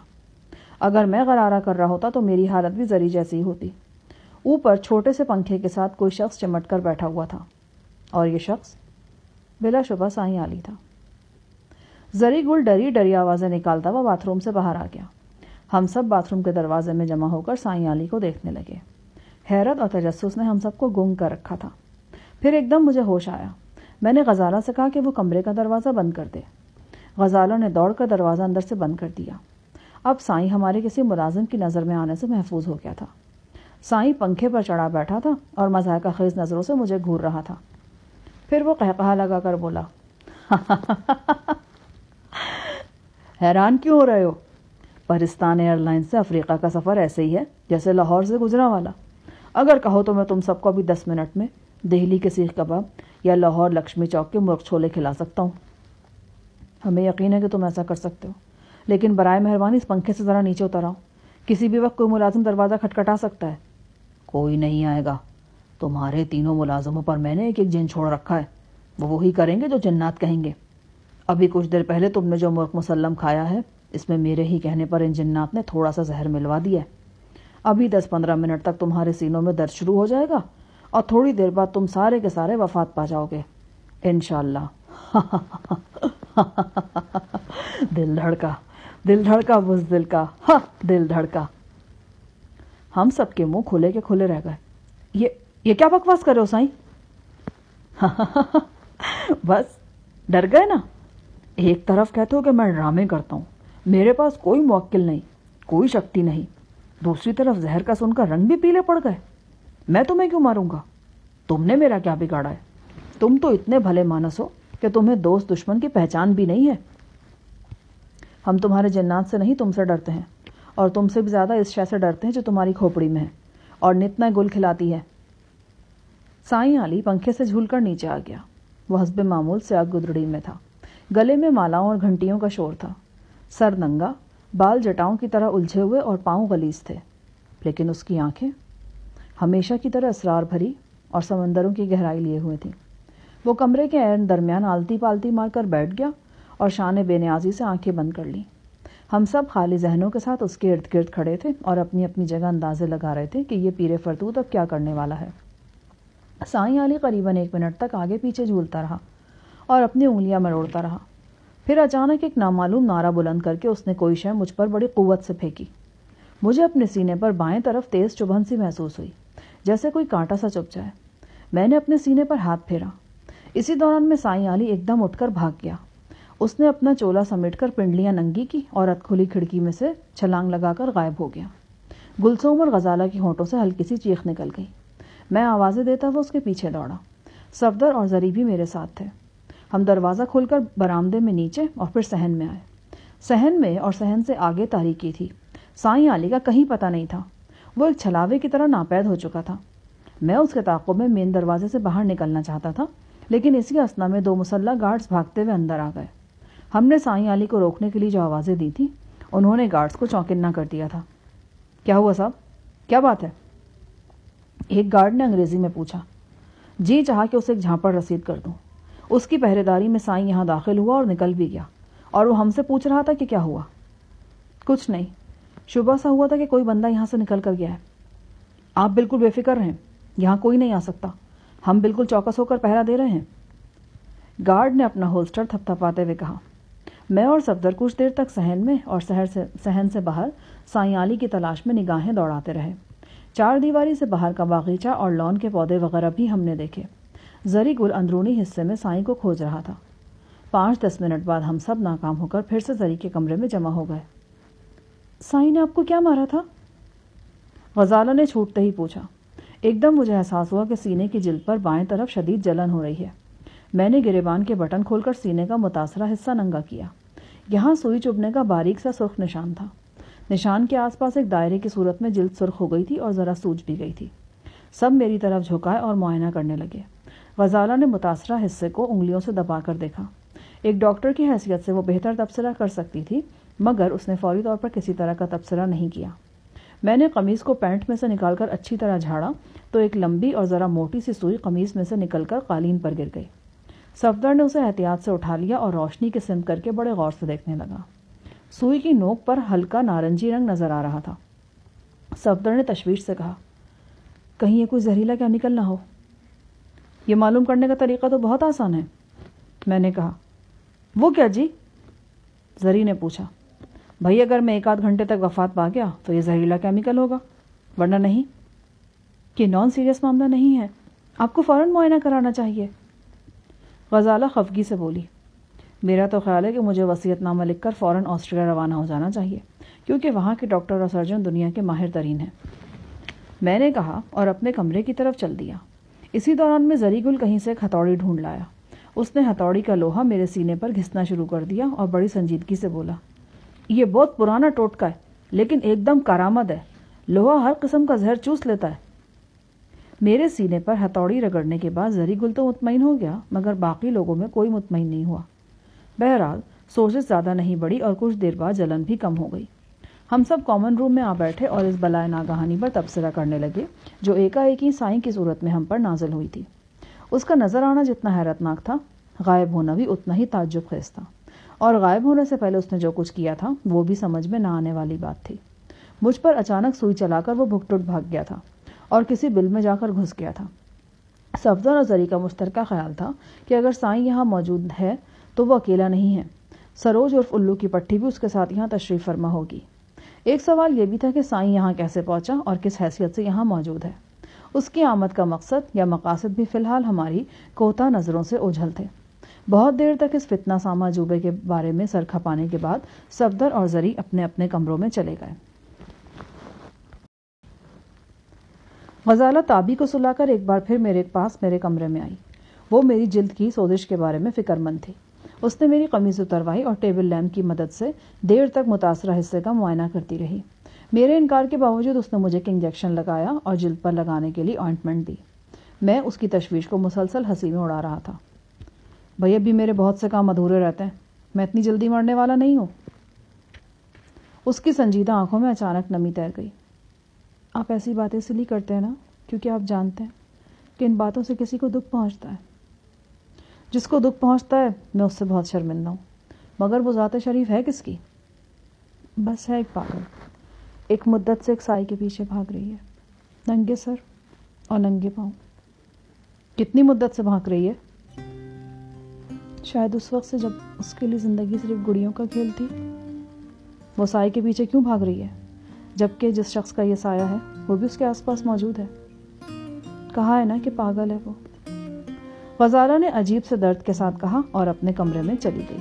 اگر میں غرارہ کر رہا ہوتا تو میری حالت بھی زری جیسی ہوتی۔ اوپر چھوٹے سے پنکھے کے ساتھ کوئی شخص چمٹ کر بیٹھا ہوا تھا، اور یہ شخص بلا شبہ سائیں علی تھا۔ زری گل ڈری ڈری آوازیں نکالتا ہوا باتھ روم سے باہر آ گیا۔ ہم سب باتھ روم کے دروازے میں جمع ہو کر سائیں علی کو دیکھنے لگے۔ حیرت اور تجسس نے ہم سب کو گنگ کر رکھا تھا۔ پھر ایک دم مجھے ہوش آیا۔ میں نے غزالہ سے کہا کہ وہ کمرے کا دروازہ بند کر دے۔ غزالہ نے دوڑ کر دروازہ اندر سے بند کر دیا۔ اب سائیں ہمارے کسی ملازم کی نظر میں آنے سے محفوظ ہو گیا تھا۔ سائیں پنکھے پر چڑھا بیٹھا تھا اور مضحکہ خیز نظروں سے مجھے گھور رہا تھا۔ پھر وہ قہقہا لگا کر بولا، حیران کیوں ہو رہے ہو؟ پرستان ایئر لائن سے افریقہ کا سفر ایسے ہی ہے جیسے لاہور سے گجرا والا۔ اگر کہو تو میں تم سب کو ابھی 10 منٹ میں دہلی کے سیخ کباب یا لاہور لکشمی چوک کے مرغ چھولے کھلا سکتا ہوں۔ ہمیں یقین ہے کہ تم ایسا کر سکتے ہو، لیکن برائے مہربانی اس پنکھے سے ذرا نیچے اتر آؤ۔ کسی بھی وقت کوئی ملازم دروازہ کھٹکھٹا سکتا ہے۔ کوئی نہیں آئے گا۔ تمہارے تینوں ملازموں پر میں نے ایک ایک جن چھوڑ رکھا ہے۔ وہ وہی کریں گے جو جنات کہیں گے۔ ابھی کچھ دیر پہلے تم نے جو مرغ مسلم کھایا ہے، اس میں میرے ہی کہنے پر ان جنات نے تھوڑا سا زہر ملوا دیا ہے۔ ابھی 10-15 منٹ تک تمہارے سینوں میں درد شروع ہو جائے گا اور تھوڑی دیر بعد تم سارے کے سارے وفات پا جاؤ گے انشاءاللہ۔ دل دھڑکا بزدل کا، دل دھڑکا۔ ہم سب کے منہ کھلے کے کھلے رہ گئے۔ یہ کیا بکواس کر رہے ہو سائیں؟ بس ڈر گئے نا؟ ایک طرف کہتے ہو کہ میں ڈرامے کرتا ہوں، میرے پاس کوئی موکل نہیں، کوئی شکتی نہیں، دوسری طرف زہر کا سن کر رنگ بھی پیلے پڑ گئے۔ میں تمہیں کیوں ماروں گا؟ تم نے میرا کیا بگاڑا ہے؟ تم تو اتنے بھلے مانس ہو کہ تمہیں دوست دشمن کی پہچان بھی نہیں ہے۔ ہم تمہارے جنات سے نہیں، تم سے ڈرتے ہیں، اور تم سے بھی زیادہ اس شے سے ڈرتے ہیں جو تمہاری کھوپڑی میں ہے اور نتنا گل کھلاتی ہے۔ سائیں علی پنکھے سے جھول کر نیچے آ گیا۔ وہ حسب معمول سے آگ گدڑی میں تھا۔ گلے میں مالاؤں اور گھنٹیوں کا شور تھا۔ سر ننگا، بال جٹاؤں کی طرح الجھے ہوئے اور پاؤں غلیظ تھے، لیکن اس کی آنکھیں ہمیشہ کی طرح اسرار بھری اور سمندروں کی گہرائی لیے ہوئے تھیں۔ وہ کمرے کے عین درمیان آلتی پالتی مار کر بیٹھ گیا اور شان بے نیازی سے آنکھیں بند کر لیں۔ ہم سب خالی ذہنوں کے ساتھ اس کے ارد گرد کھڑے تھے اور اپنی اپنی جگہ اندازے لگا رہے تھے کہ یہ پیر فرتوت اب کیا کرنے والا ہے۔ سائیں علی قریباً 1 منٹ تک آگے پیچھے جھولتا رہا اور اپنی انگلیاں مروڑتا رہا۔ پھر اچانک ایک نامعلوم نعرہ بلند کر کے اس نے کوئی شے مجھ پر بڑی قوت سے پھینکی۔ مجھے اپنے سینے پر بائیں طرف تیز چبھن سی محسوس ہوئی، جیسے کوئی کانٹا سا چبھ جائے۔ میں نے اپنے سینے پر ہاتھ پھیرا۔ اسی دوران میں سائیں علی ایک دم اٹھ کر بھاگ گیا۔ اس نے اپنا چولا سمیٹ کر پنڈلیاں ننگی کی اور رت کھلی کھڑکی میں سے چھلانگ لگا کر غائب ہو گیا۔ گلسوم اور غزالہ کی ہونٹوں سے ہلکی سی چیخ نکل گئی۔ میں آوازیں دیتا ہوا اس کے پیچھے دوڑا۔ صفدر اور زری بھی میرے ساتھ تھے۔ ہم دروازہ کھول کر برآمدے میں نیچے اور پھر صحن میں آئے۔ صحن میں اور صحن سے آگے تاریکی تھی۔ سائیں علی کا کہیں پتہ نہیں تھا۔ وہ ایک چھلاوے کی طرح ناپید ہو چکا تھا۔ میں اس کے تعاقب میں مین دروازے سے باہر نکلنا چاہتا تھا لیکن اسی اثنا میں 2 مسلح گارڈز بھاگتے ہوئے اندر آ گئے۔ ہم نے سائیں علی کو روکنے کے لیے جو آوازیں دی تھی انہوں نے گارڈز کو چونکنا کر دیا تھا۔ کیا ہوا صاحب، کیا بات ہے؟ ایک گارڈ نے انگریزی میں پوچھا۔ جی چاہا کہ اسے ایک جھانپڑ رسید کر دوں۔ اس کی پہرے داری میں سائیں یہاں داخل ہوا اور نکل بھی گیا، اور وہ ہم سے پوچھ رہا تھا کہ کیا ہوا۔ کچھ نہیں، شبہ سا ہوا تھا کہ کوئی بندہ یہاں سے نکل کر گیا ہے۔ آپ بالکل بے فکر رہیں، یہاں کوئی نہیں آ سکتا، ہم بالکل چوکس ہو کر پہرا دے رہے ہیں۔ گارڈ نے اپنا ہولسٹر تھپتھپاتے ہوئے کہا۔ میں اور صفدر کچھ دیر تک صحن میں اور صحن سے باہر سائیں علی کی تلاش میں نگاہیں دوڑاتے رہے۔ 4 دیواری سے باہر کا باغیچہ اور لان کے پودے وغیرہ بھی ہم نے دیکھے۔ زری گل اندرونی حصے میں سائیں کو کھوج رہا تھا۔ 5-10 منٹ بعد ہم سب ناکام ہو کر پھر سے زری کے کمرے میں جمع ہو گئے۔ سائیں نے آپ کو کیا مارا تھا؟ غزالہ نے چھوٹتے ہی پوچھا۔ ایک دم مجھے احساس ہوا کہ سینے کی جلد پر بائیں طرف شدید جلن ہو رہی ہے۔ میں نے گریبان کے بٹن کھول کر سینے کا متاثرہ حصہ ننگا کیا۔ یہاں سوئی چبھنے کا باریک سا سرخ نشان تھا۔ نشان کے آس پاس ایک دائرے کی صورت میں جلد سرخ ہو گئی تھی اور ذرا سوج بھی گئی تھی۔ سب میری طرف جھکائے اور معائنہ کرنے لگے۔ غزالہ نے متاثرہ حصے کو انگلیوں سے دبا کر دیکھا۔ ایک ڈاکٹر کی حیثیت سے وہ بہتر تبصرہ کر سکتی تھی، مگر اس نے فوری طور پر کسی طرح کا تبصرہ نہیں کیا۔ میں نے قمیص کو پینٹ میں سے نکال کر اچھی طرح جھاڑا تو ایک لمبی اور ذرا موٹی سی سوئی قمیص میں سے نکل کر قالین پر گر گئی۔ صفدر نے اسے احتیاط سے اٹھا لیا اور روشنی کی سمت کر کے بڑے غور سے دیکھنے لگا۔ سوئی کی نوک پر ہلکا نارنجی رنگ نظر آ رہا تھا۔ صفدر نے تشویش سے کہا، کہیں یہ کوئی زہریلا کیمیکل نہ ہو؟ یہ معلوم کرنے کا طریقہ تو بہت آسان ہے، میں نے کہا۔ وہ کیا جی؟ زری نے پوچھا۔ بھائی اگر میں 1-8 گھنٹے تک وفات پا گیا تو یہ زہریلا کیمیکل ہوگا، ورنہ نہیں۔ یہ نان سیریس معاملہ نہیں ہے، آپ کو فوراً معائنہ کرانا چاہیے۔ غزالہ خفگی سے بولی، میرا تو خیال ہے کہ مجھے وصیت نامہ لکھ کر فوراً آسٹریلیا روانہ ہو جانا چاہیے، کیونکہ وہاں کے ڈاکٹر اور سرجن دنیا کے ماہر ترین ہیں، میں نے کہا اور اپنے کمرے کی طرف چل دیا۔ اسی دوران میں زری گل کہیں سے ایک ہتھوڑی ڈھونڈ لایا۔ اس نے ہتھوڑی کا لوہا میرے سینے پر گھسنا شروع کر دیا اور بڑی سنجیدگی سے بولا، یہ بہت پرانا ٹوٹکا ہے لیکن ایک دم کارآمد ہے، لوہا ہر قسم کا زہر چوس لیتا ہے۔ میرے سینے پر ہتھوڑی رگڑنے کے بعد زری گل تو مطمئن ہو گیا، مگر باقی لوگوں میں کوئی مطمئن نہیں ہوا۔ بہرحال سوزش زیادہ نہیں بڑھی اور کچھ دیر بعد جلن بھی کم ہو گئی۔ ہم سب کامن روم میں آ بیٹھے اور اس بلائے ناگہانی پر تبصرہ کرنے لگے جو ایک ہی سائیں کی صورت میں ہم پر نازل ہوئی تھی۔ اس کا نظر آنا جتنا حیرت ناک تھا، غائب ہونا بھی اتنا ہی تعجب خیز تھا، اور غائب ہونے سے پہلے اس نے جو کچھ کیا تھا وہ بھی سمجھ میں نہ آنے والی بات تھی۔ مجھ پر اچانک سوئی چلا کر وہ بھگ ٹٹ بھاگ گیا تھا اور کسی بل میں جا کر گھس گیا تھا۔ صفدر اور زری کا مشترکہ خیال تھا کہ اگر سائیں یہاں موجود ہے تو وہ اکیلا نہیں ہے، سروج عرف الو کی پٹھی بھی اس کے ساتھ یہاں تشریف فرما ہوگی۔ ایک سوال یہ بھی تھا کہ سائیں یہاں کیسے پہنچا اور کس حیثیت سے یہاں موجود ہے۔ اس کی آمد کا مقصد یا مقاصد بھی فی الحال ہماری کوتاہ نظروں سے اوجھل تھے۔ بہت دیر تک اس فتنہ ساما عجوبے کے بارے میں سر کھپانے کے بعد صفدر اور زری اپنے اپنے کمروں میں چلے گئے۔ غزالہ تابی کو سلا کر ایک بار پھر میرے پاس میرے کمرے میں آئی۔ وہ میری جلد کی سوزش کے بارے میں فکر مند تھی۔ اس نے میری قمیض اتروائی اور ٹیبل لیمپ کی مدد سے دیر تک متاثرہ حصے کا معائنہ کرتی رہی۔ میرے انکار کے باوجود اس نے مجھے ایک انجیکشن لگایا اور جلد پر لگانے کے لیے آئنٹمنٹ دی۔ میں اس کی تشویش کو مسلسل ہنسی میں اڑا رہا تھا۔ بھئی ابھی میرے بہت سے کام ادھورے رہتے ہیں، میں اتنی جلدی مرنے والا نہیں ہوں۔ اس کی سنجیدہ آنکھوں میں اچانک نمی تیر گئی۔ آپ ایسی باتیں اس لیے کرتے ہیں نا کیونکہ آپ جانتے ہیں کہ ان باتوں سے کسی کو دکھ پہنچتا ہے۔ جس کو دکھ پہنچتا ہے میں اس سے بہت شرمندہ ہوں، مگر وہ ذات شریف ہے کس کی؟ بس ہے ایک پاگل، ایک مدت سے ایک سائے کے پیچھے بھاگ رہی ہے، ننگے سر اور ننگے پاؤں۔ کتنی مدت سے بھاگ رہی ہے؟ شاید اس وقت سے جب اس کے لیے زندگی صرف گڑیوں کا کھیل تھی۔ وہ سائے کے پیچھے کیوں بھاگ رہی ہے جبکہ جس شخص کا یہ سایہ ہے وہ بھی اس کے آس پاس موجود ہے؟ کہا ہے نا کہ پاگل ہے وہ۔ غزالہ نے عجیب سے درد کے ساتھ کہا اور اپنے کمرے میں چلی گئی۔